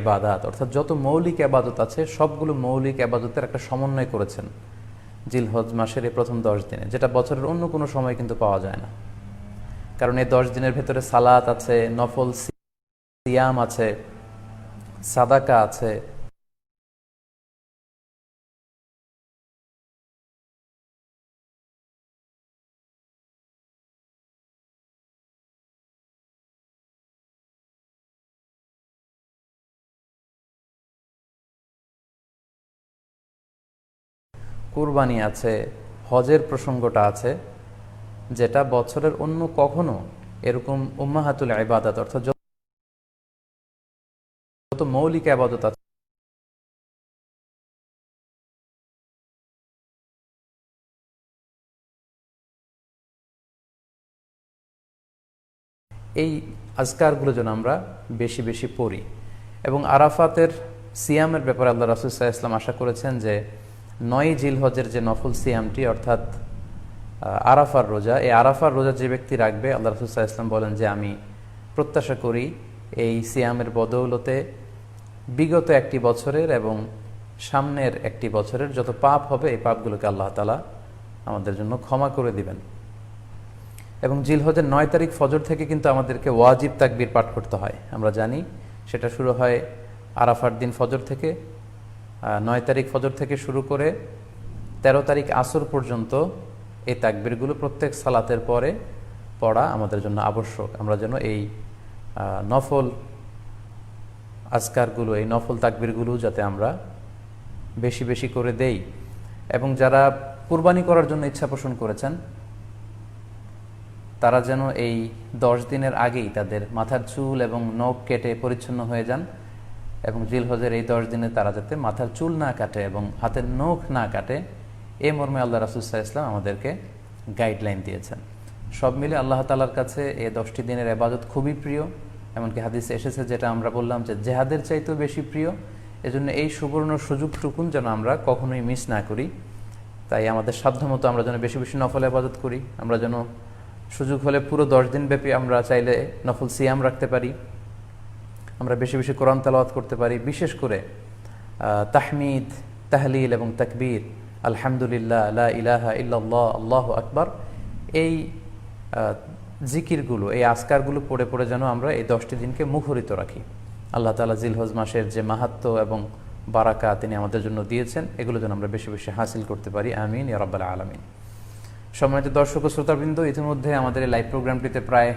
ইবাদাত, অর্থাৎ যত মৌলিক ইবাদত আছে সবগুলো মৌলিক ইবাদতের একটা সমন্বয় করেছেন জিলহজ মাসের এই প্রথম 10 দিনে, যেটা বছরের অন্য কোনো সময় কিন্তু পাওয়া যায় না। কারণ এই 10 দিনের ভেতরে সালাত আছে, নফল সিয়াম আছে, সাদাকা আছে, কুরবানি আছে, হজের প্রসঙ্গটা আছে, যেটা বছরের অন্য কখনো এরকম উম্মাহাতুল ইবাদত অর্থাৎ যত মৌলিক ইবাদত আছে এই আজকারগুলো যেন আমরা বেশি বেশি পড়ি। এবং আরাফাতের সিয়ামের ব্যাপারে আল্লাহ রাসূল সাল্লাল্লাহু আলাইহি ওয়াসাল্লাম আশা করেছেন যে 9 জিলহজের যে নফল সিয়ামটি অর্থাৎ আরাফার রোজা, এই আরাফার রোজা যে ব্যক্তি রাখবে, আল্লাহ রাসূল সাল্লাল্লাহু আলাইহি ওয়াসাল্লাম বলেন যে আমি প্রত্যাশা করি এই সিয়ামের বদৌলতে বিগত একটি বছরের এবং সামনের একটি বছরের যত পাপ হবে এই পাপগুলোকে আল্লাহ তাআলা আমাদের জন্য ক্ষমা করে দিবেন। এবং জিলহজের 9 তারিখ ফজর থেকে কিন্তু আমাদেরকে ওয়াজিব তাকবীর পাঠ করতে হয়, আমরা জানি সেটা শুরু হয় আরাফার দিন ফজর থেকে। 9 তারিখ ফজর থেকে শুরু করে 13 তারিখ আসর পর্যন্ত এই তাকবীরগুলো প্রত্যেক সালাতের পরে পড়া আমাদের জন্য আবশ্যক। আমরা যেন এই নফল আজকারগুলো, এই নফল তাকবীরগুলো যাতে আমরা বেশি বেশি করে দেই। এবং যারা কুরবানি করার জন্য ইচ্ছা পোষণ করেছেন তারা যেন এই 10 দিনের আগেই তাদের মাথার চুল এবং নখ কেটে পরিচ্ছন্ন হয়ে যান, এবং জিলহজের এই 10 দিনে তারা যাতে মাথার চুল না কাটে এবং হাতের নখ না কাটে, এই মর্মে আল্লাহ রাসূল সাল্লাল্লাহু আলাইহি ওয়াসাল্লাম আমাদেরকে গাইডলাইন দিয়েছেন। সব মিলে আল্লাহ তাআলার কাছে এই 10টি দিনের ইবাদত খুবই প্রিয়। এমনকি হাদিসে এসেছে, যেটা আমরা বললাম যে জেহাদের চাইতেও বেশি প্রিয়। এজন্য এই সুবর্ণ সুযোগটুকুন যেন আমরা কখনোই মিস না করি। তাই আমাদের সাধ্যমতো আমরা যেন বেশি বেশি নফল ইবাদত করি। আমরা যেন সুযোগ হলে পুরো 10 দিন ব্যাপী আমরা চাইলে নফল সিয়াম রাখতে পারি, আমরা বেশি বেশি কোরআন তেলাওয়াত করতে পারি। বিশেষ করে তাহমিদ, তাহলিল এবং তাকবীর, আলহামদুলিল্লাহ, লা ইলাহা ইল্লাল্লাহ, আল্লাহু আকবার, এই জিকিরগুলো, এই আজকারগুলো পড়ে পড়ে যেন আমরা এই 10টি দিনকে মুখরিত রাখি। আল্লাহ তাআলা জিলহজ মাসের যে মাহাত্ম্য এবং বারাকা তিনি আমাদের জন্য দিয়েছেন, এগুলো যেন আমরা বেশি বেশি হাসিল করতে পারি। আমিন ইয়া রাব্বাল আলামিন। সম্মানিত দর্শক ও শ্রোতাবৃন্দ, ইতিমধ্যে আমাদের এই লাইভ প্রোগ্রামটিতে প্রায়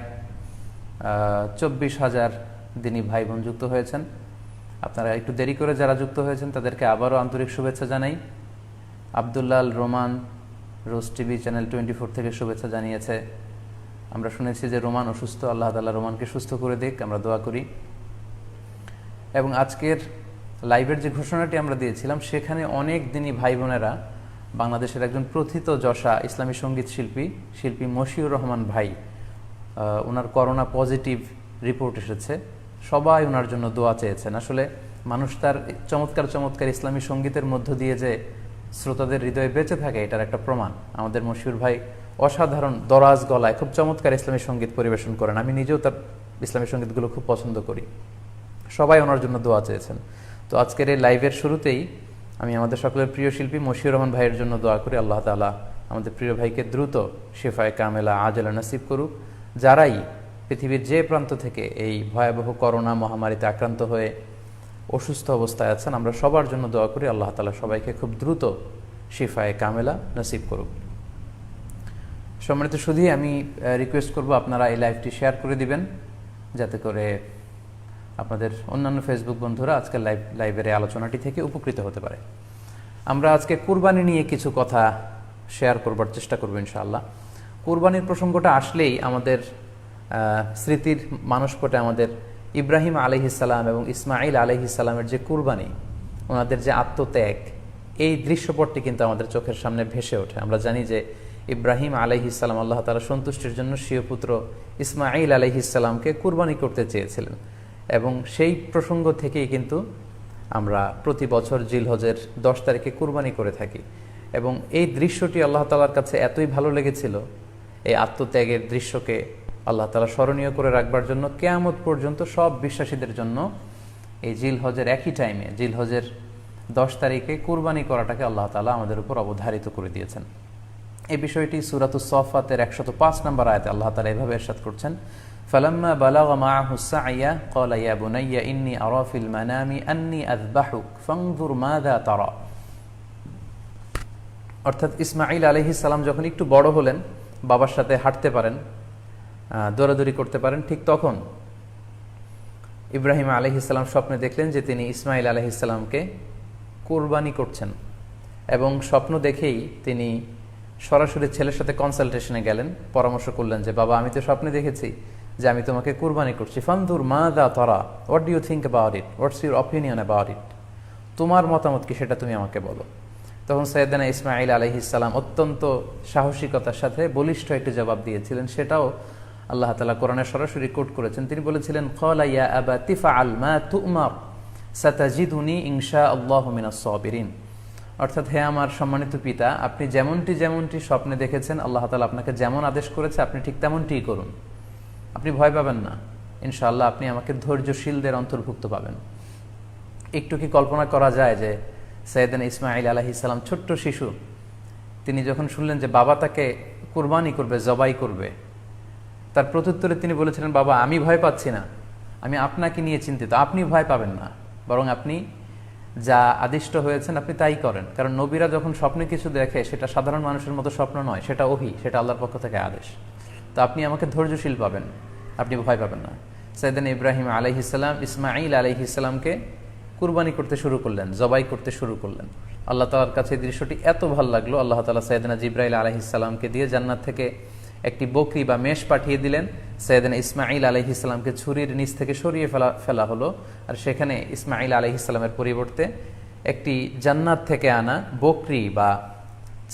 24,000 দিনী ভাই বোন যুক্ত হয়েছেন। আপনারা একটু দেরি করে যারা যুক্ত হয়েছেন তাদেরকে আবারও আন্তরিক শুভেচ্ছা জানাই। আব্দুল্লাহ রোমান রোজ টিভি চ্যানেল 24 থেকে শুভেচ্ছা জানিয়েছে। আমরা শুনেছি যে রোমান অসুস্থ, আল্লাহ তাআলা রোমানকে সুস্থ করে দিক, আমরা দোয়া করি। এবং আজকের লাইভের যে ঘোষণাটি আমরা দিয়েছিলাম, সেখানে অনেক দিনী ভাই বোনেরা, বাংলাদেশের একজন প্রথিত যশা ইসলামী সঙ্গীত শিল্পী মশিউর রহমান ভাই, ওনার করোনা পজিটিভ রিপোর্ট এসেছে, সবাই ওনার জন্য দোয়া চেয়েছেন। আসলে মানুষ তার চমৎকার চমৎকার ইসলামী সঙ্গীতের মধ্য দিয়ে যে শ্রোতাদের হৃদয়ে বেঁচে থাকে, এটার একটা প্রমাণ। আমাদের মশিউর ভাই অসাধারণ দরাজ গলায় খুব চমৎকার ইসলামী সঙ্গীত পরিবেশন করেন। আমি নিজেও তার ইসলামী সঙ্গীতগুলো খুব পছন্দ করি। সবাই ওনার জন্য দোয়া চেয়েছেন। তো আজকের এই লাইভের শুরুতেই আমি আমাদের সকলের প্রিয় শিল্পী মশিউর রহমান ভাইয়ের জন্য দোয়া করি, আল্লাহ তাআলা আমাদের প্রিয় ভাইকে দ্রুত শিফায়ে কামেলা আজলা নসিব করুক। যারাই পৃথিবীর যে প্রান্ত থেকে এই ভয়াবহ করোনা মহামারীতে আক্রান্ত হয়ে অসুস্থ অবস্থায় আছেন, আমরা সবার জন্য দোয়া করি, আল্লাহ তাআলা সবাইকে খুব দ্রুত শিফায়ে কামেলা নসিব করুক। সম্মানিত সুধী, আমি রিকোয়েস্ট করব আপনারা এই লাইভটি শেয়ার করে দিবেন, যাতে করে আপনাদের অন্যান্য ফেসবুক বন্ধুরা আজকের লাইভের এই আলোচনাটি থেকে উপকৃত হতে পারে। আমরা আজকে কুরবানি নিয়ে কিছু কথা শেয়ার করবার চেষ্টা করব ইনশাআল্লাহ। কুরবানির প্রসঙ্গটা আসলেই আমাদের স্মৃতির মানসপটে আমাদের ইব্রাহিম আলাইহিসসালাম এবং ইসমাঈল আলাইহিসসালামের যে কুরবানি, ওনাদের যে আত্মত্যাগ, এই দৃশ্যপটটি কিন্তু আমাদের চোখের সামনে ভেসে ওঠে। আমরা জানি যে ইব্রাহিম আলাইহিসসালাম আল্লাহ তাআলা সন্তুষ্টির জন্য স্বীয় পুত্র ইসমাঈল আলাইহিসসালামকে কুরবানি করতে চেয়েছিলেন, এবং সেই প্রসঙ্গ থেকেই কিন্তু আমরা প্রতি বছর জিলহজের 10 তারিখে কুরবানি করে থাকি। এবং এই দৃশ্যটি আল্লাহ তাআলার কাছে এতই ভালো লেগেছিল, এই আত্মত্যাগের দৃশ্যকে আল্লাহ তাআলা স্মরণীয় করে রাখবার জন্য কিয়ামত পর্যন্ত সব বিশ্বাসীদের জন্য এই জিলহজের একই টাইমে জিলহজের 10 তারিখে কুরবানি করাটাকে আল্লাহ তাআলা আমাদের উপর অবধারিত করে দিয়েছেন। এই বিষয়টি সূরাতুস সাফফাতের 105 নম্বর আয়াতে আল্লাহ তাআলা এভাবে ইরশাদ করছেন, ফালাম্মা বালাগা মাআহু সা'য়া ক্বালা ইয়া বুনাইয়া ইন্নী আরা ফিল মানামি আন্নী আযবাহুক ফানজুর মাযা তারা। অর্থাৎ ইসমাঈল আলাইহিস সালাম যখন একটু বড় হলেন, বাবার সাথে হাঁটতে পারেন, দৌড়াদৌড়ি করতে পারেন, ঠিক তখন ইব্রাহিম আলাইহিস সালাম স্বপ্নে দেখলেন যে তিনি ইসমাঈল আলাইহিস সালামকে কুরবানি করছেন, এবং স্বপ্ন দেখেই তিনি সরাসরি ছেলের সাথে কনসালটেশনে গেলেন, পরামর্শ করলেন যে বাবা, আমি তো স্বপ্নে দেখেছি যে আমি তোমাকে কুরবানি করছি, ফানজুর মাযা তারা, what do you think about it, what's your opinion about it, তোমার মতামত কি সেটা তুমি আমাকে বলো। তখন সাইয়েদনা ইসমাঈল আলাইহিস সালাম অত্যন্ত সাহসিকতার সাথে বলিষ্ঠ একটি জবাব দিয়েছিলেন, সেটাও আল্লাহ তাআলা কোরআনে সরাসরি কোট করেছেন। তিনি বলেছিলেন, ক্বালা ইয়া আবাতি ফাআল মা তু'মার সাতাজিদুনি ইনশাআল্লাহু মিনাস সাবিরিন। অর্থাৎ, হে আমার সম্মানিত পিতা, আপনি যেমনটি স্বপ্নে দেখেছেন, আল্লাহ তাআলা আপনাকে যেমন আদেশ করেছে আপনি ঠিক তেমনটিই করুন, আপনি ভয় পাবেন না, ইনশাআল্লাহ আপনি আমাকে ধৈর্যশীলদের অন্তর্ভুক্ত পাবেন। একটু কি কল্পনা করা যায় যে সাইয়েদনা ইসমাঈল আলাইহিস সালাম ছোট্ট শিশু, তিনি যখন শুনলেন যে বাবা তাকে কুরবানি করবে, জবাই করবে, তার প্রত্যুত্তরে তিনি বলেছিলেন, বাবা, আমি ভয় পাচ্ছি না, আমি আপনাকে নিয়ে চিন্তিত, আপনি ভয় পাবেন না, বরং আপনি যা আদিষ্ট হয়েছেন আপনি তাই করেন। কারণ নবীরা যখন স্বপ্নে কিছু দেখে সেটা সাধারণ মানুষের মতো স্বপ্ন নয়, সেটা ওহী, সেটা আল্লাহর পক্ষ থেকে আদেশ। তো আপনি আমাকে ধৈর্যশীল পাবেন, আপনি ভয় পাবেন না। সাইয়েদনা ইব্রাহিম আলাইহিস সালাম ইসমাঈল আলাইহিস সালামকে কুরবানি করতে শুরু করলেন, জবাই করতে শুরু করলেন। আল্লাহ তাআলার কাছে এই দৃশ্যটি এত ভালো লাগলো, আল্লাহ তাআলা সাইয়েদনা জিবরাইল আলাইহিস সালামকে দিয়ে জান্নাত থেকে একটি বকরি বা মেষ পাঠিয়ে দিলেন। সাইয়েদনা ইসমাঈল আলাইহিস সালামকে ছুরির নিচ থেকে সরিয়ে ফেলা হলো, আর সেখানে ইসমাঈল আলাইহিস সালামের পরিবর্তে একটি জান্নাত থেকে আনা বকরি বা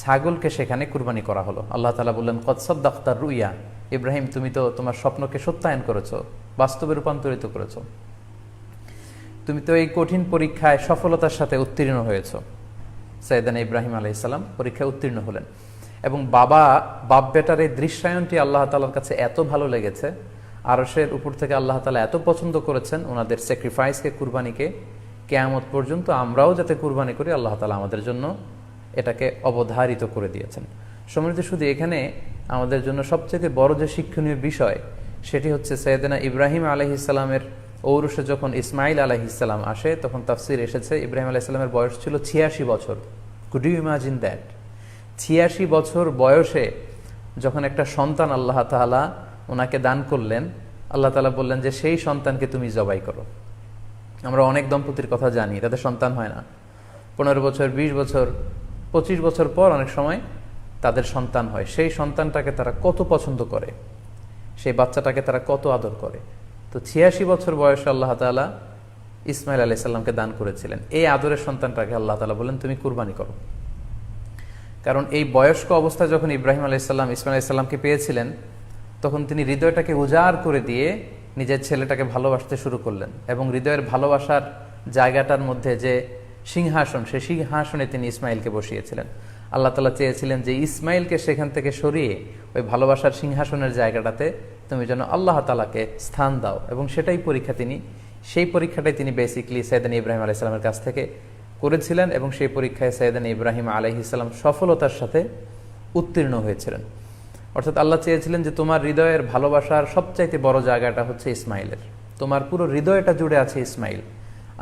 ছাগলকে সেখানে কুরবানি করা হলো। আল্লাহ তাআলা বললেন, কদ সাদ্দাকতা রুইয়া, ইব্রাহিম, তুমি তো তোমার স্বপ্নকে সত্যায়ন করেছো, বাস্তবে রূপান্তরিত করেছো, তুমি তো এই কঠিন পরীক্ষায় সফলতার সাথে উত্তীর্ণ হয়েছ। সাইয়েদনা ইব্রাহিম আলাইহিস সালাম পরীক্ষায় উত্তীর্ণ হলেন, এবং বাপ বেটার এই দৃশ্যায়নটি আল্লাহ তাআলার কাছে এত ভালো লেগেছে, আরশের উপর থেকে আল্লাহ তাআলা এত পছন্দ করেছেন ওনাদের স্যাক্রিফাইসকে, কুরবানিকে, কিয়ামত পর্যন্ত আমরাও যাতে কুরবানি করি, আল্লাহ তাআলা আমাদের জন্য এটাকে অবধারিত করে দিয়েছেন। সম্মানিত শুধু এখানে আমাদের জন্য সবচেয়ে বড় যে শিক্ষণীয় বিষয়, সেটি হচ্ছে সাইয়েদনা ইব্রাহিম আলাইহিস সালামের ঔরসে যখন ইসমাঈল আলাইহিস সালাম আসে, তখন তাফসীর এসেছে ইব্রাহিম আলাইহিস সালামের বয়স ছিল 86 বছর। Could you imagine that? 86 বছর বয়সে যখন একটা সন্তান আল্লাহ তাআলা ওনাকে দান করলেন, আল্লাহ তাআলা বললেন যে সেই সন্তানকে তুমি জবাই করো। আমরা অনেক দম্পতির কথা জানি, তাদের সন্তান হয় না, 15 বছর, 20 বছর, 25 বছর পর অনেক সময় তাদের সন্তান হয়। সেই সন্তানটাকে তারা কত পছন্দ করে, সেই বাচ্চাটাকে তারা কত আদর করে। তো 86 বছর বয়সে আল্লাহ তাআলা ইসমাঈল আলাইহিস সালামকে দান করেছিলেন। এই আদরের সন্তানটাকে আল্লাহ তাআলা বলেন, তুমি কুরবানি করো। কারণ এই বয়স্ক অবস্থায় যখন ইব্রাহিম আলাইহিস সালাম ইসমাঈল আলাইহিস সালামকে পেয়েছিলেন, তখন তিনি হৃদয়টাকে উজাড় করে দিয়ে নিজের ছেলেটাকে ভালোবাসতে শুরু করলেন, এবং হৃদয়ের ভালোবাসার জায়গাটার মধ্যে যে সিংহাসন, সেই সিংহাসনে তিনি ইসমাঈলকে বসিয়েছিলেন। আল্লাহ তাআলা চেয়েছিলেন যে ইসমাঈলকে সেখান থেকে সরিয়ে ওই ভালোবাসার সিংহাসনের জায়গাটাতে তুমি যেন আল্লাহ তাআলাকে স্থান দাও, এবং সেই পরীক্ষাটাই তিনি বেসিক্যালি সাইয়েদনা ইব্রাহিম আলাইহিস সালামের কাছ থেকে করেছিলেন, এবং সেই পরীক্ষায় সাইয়েদনা ইব্রাহিম আলাইহিস সালাম সফলতার সাথে উত্তীর্ণ হয়েছিলেন। অর্থাৎ আল্লাহ চেয়েছিলেন যে তোমার হৃদয়ের ভালোবাসার সবচাইতে বড় জায়গাটা হচ্ছে ইসমাঈলের, তোমার পুরো হৃদয়টা জুড়ে আছে ইসমাঈল,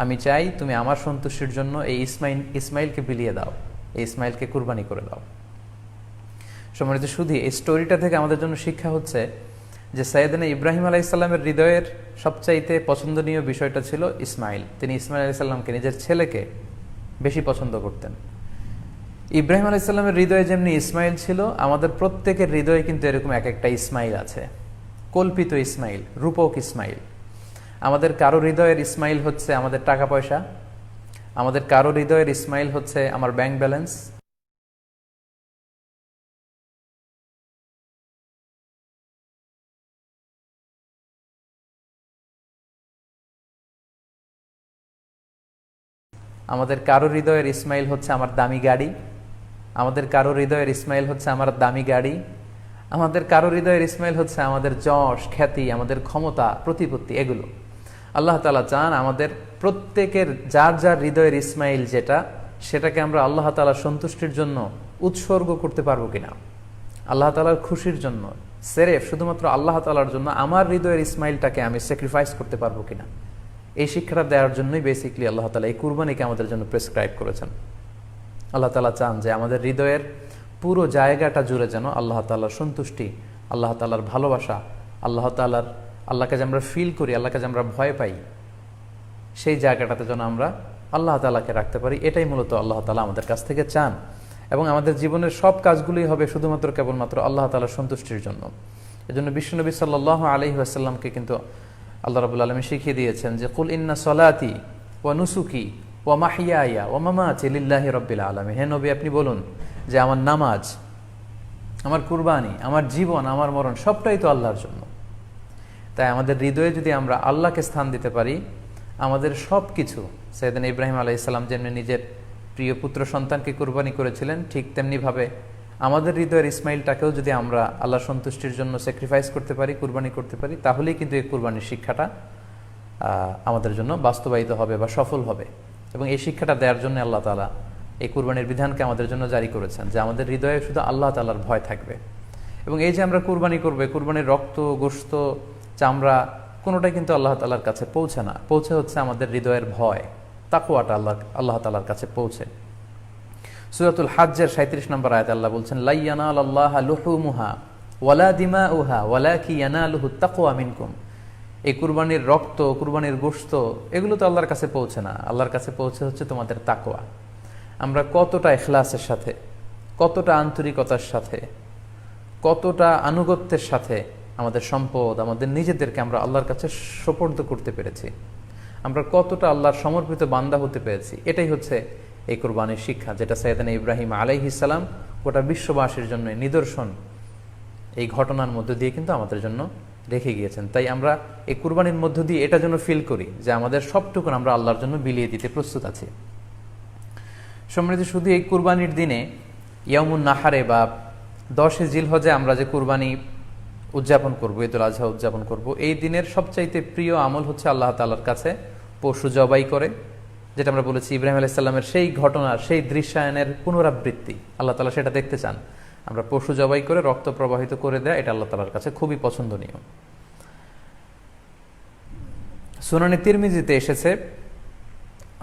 আমি চাই তুমি আমার সন্তুষ্টির জন্য এই ইসমাঈলকে বিলিয়ে দাও, এই ইসমাঈলকে কুরবানি করে দাও। সম্মানিত শুধু এই স্টোরিটা থেকে আমাদের জন্য শিক্ষা হচ্ছে যে সাইয়েদনা ইব্রাহিম আলাইহিস সালামের হৃদয়ের সবচাইতে পছন্দনীয় বিষয়টা ছিল ইসমাঈল। তিনি ইসমাঈল আলাইহিস সালামকে, নিজের ছেলেকে বেশি পছন্দ করতেন। ইব্রাহিম আলাইহিস সালামের হৃদয়ে যেমনি ইসমাঈল ছিল, আমাদের প্রত্যেকের হৃদয়ে কিন্তু এরকম এক একটা ইসমাঈল আছে, কল্পিত ইসমাঈল, রূপক ইসমাঈল। আমাদের কারো হৃদয়ের ইসমাঈল হচ্ছে আমাদের টাকা পয়সা, আমাদের কারো হৃদয়ের ইসমাঈল হচ্ছে আমার ব্যাংক ব্যালেন্স, আমাদের কারো হৃদয়ের ইসমাঈল হচ্ছে আমার দামি গাড়ি, আমাদের কারো হৃদয়ের ইসমাঈল হচ্ছে আমার দামি গাড়ি, আমাদের কারো হৃদয়ের ইসমাঈল হচ্ছে আমাদের যশ, খ্যাতি, আমাদের ক্ষমতা, প্রতিপত্তি, এগুলো। আল্লাহ তাআলা চান আমাদের প্রত্যেকের যার যার হৃদয়ের ইসমাইল যেটা, সেটাকে আমরা আল্লাহ তাআলার সন্তুষ্টির জন্য উৎসর্গ করতে পারবো কিনা, আল্লাহ তাআলার খুশির জন্য সেরেফ শুধুমাত্র আল্লাহ তাআলার জন্য আমার হৃদয়ের ইসমাইলটাকে আমি স্যাক্রিফাইস করতে পারবো কিনা, এই শিক্ষাটা দেওয়ার জন্যই বেসিক্যালি আল্লাহ তাআলা এই কুরবানিকে আমাদের জন্য প্রেসক্রাইব করেছেন। আল্লাহ তাআলা চান যে আমাদের হৃদয়ের পুরো জায়গাটা জুড়ে যেন আল্লাহ তাআলার সন্তুষ্টি, আল্লাহ তাআলার ভালোবাসা, আল্লাহকে যে আমরা ফিল করি, আল্লাহকে যে আমরা ভয় পাই, সেই জায়গাটাতে যেন আমরা আল্লাহ তাআলাকে রাখতে পারি। এটাই মূলত আল্লাহ তাআলা আমাদের কাছ থেকে চান। এবং আমাদের জীবনের সব কাজগুলোই হবে শুধুমাত্র কেবলমাত্র আল্লাহ তাআলার সন্তুষ্টির জন্য। এজন্য বিশ্বনবী সাল্লাল্লাহু আলাইহি ওয়াসাল্লামকে কিন্তু আল্লাহ রাব্বুল আলামিন শিখিয়ে দিয়েছেন যে কুল ইন্না সলাতি ওয়া নুসুকি ওয়া মাহইয়ায়া ওয়া মামাতি লিল্লাহি রাব্বিল আলামিন। হে নবী, আপনি বলুন যে আমার নামাজ, আমার কুরবানি, আমার জীবন, আমার মরণ সবটাই তো আল্লাহর জন্য। তাই আমাদের হৃদয়ে যদি আমরা আল্লাহকে স্থান দিতে পারি, আমাদের সব কিছু, সাইয়েদনা ইব্রাহিম আলাইহিস সালাম যেমনি নিজের প্রিয় পুত্র সন্তানকে কুরবানি করেছিলেন, ঠিক তেমনিভাবে আমাদের হৃদয়ের ইসমাইলটাকেও যদি আমরা আল্লাহর সন্তুষ্টির জন্য স্যাক্রিফাইস করতে পারি, কুরবানি করতে পারি, তাহলেই কিন্তু এই কুরবানির শিক্ষাটা আমাদের জন্য বাস্তবায়িত হবে বা সফল হবে। এবং এই শিক্ষাটা দেওয়ার জন্য আল্লাহ তাআলা এই কুরবানির বিধানকে আমাদের জন্য জারি করেছেন, যে আমাদের হৃদয়ে শুধু আল্লাহ তাআলার ভয় থাকবে। এবং এই যে আমরা কুরবানি করবে, কুরবানির রক্ত, গোশত, চামড়া কোনোটাই কিন্তু আল্লাহ তাআলার কাছে পৌঁছে না, পৌঁছে হচ্ছে আমাদের হৃদয়ের ভয়, তাকওয়াটা আল্লাহ তাআলার কাছে পৌঁছে। সূরাতুল হাজ্জের 37 নম্বর আয়াতে আল্লাহ বলছেন, লা ইয়ানালাল্লাহা লুহুমুহা ওয়ালা দিমাউহা ওয়ালাকি ইয়ানালুহুত তাকওয়া মিনকুম। এই কুরবানির রক্ত, কুরবানির গোশত, এগুলো তো আল্লাহর কাছে পৌঁছে না, আল্লাহর কাছে পৌঁছে হচ্ছে তোমাদের তাকওয়া। আমরা কতটা ইখলাসের সাথে, কতটা আন্তরিকতার সাথে, কতটা আনুগত্যের সাথে আমাদের সম্পদ, আমাদের নিজেদেরকে আমরা আল্লাহর কাছে সোপর্দ করতে পেরেছি, আমরা কতটা আল্লাহর সমর্পিত বান্দা হতে পেরেছি, এটাই হচ্ছে এই কুরবানির শিক্ষা, যেটা সাইয়েদনা ইব্রাহিম আলাইহিস সালাম গোটা বিশ্ববাসীর জন্য নিদর্শন এই ঘটনার মধ্য দিয়ে কিন্তু আমাদের জন্য রেখে গিয়েছেন। তাই আমরা এই কুরবানির মধ্য দিয়ে এটা যেন ফিল করি যে আমাদের সবটুকুন আমরা আল্লাহর জন্য বিলিয়ে দিতে প্রস্তুত আছি। সম্মানিত, শুধু এই কুরবানির দিনে ইয়াউমুন নাহারে বা 10 জিলহজে আমরা যে কুরবানি উদযাপন করবো, ঈদুল আজহা উদযাপন করব, এই দিনের সবচাইতে প্রিয় আমল হচ্ছে আল্লাহ তাআলার কাছে পশু জবাই করে, যেটা আমরা বলেছি ইব্রাহিম আলাইহিস সালামের সেই ঘটনার, সেই দৃশ্যায়নের পুনরাবৃত্তি আল্লাহ তাআলা সেটা দেখতে চান। আমরা পশু জবাই করে রক্ত প্রবাহিত করে দেয়, এটা আল্লাহ তাআলার কাছে খুবই পছন্দনীয়। সুনানে তিরমিজিতে এসেছে,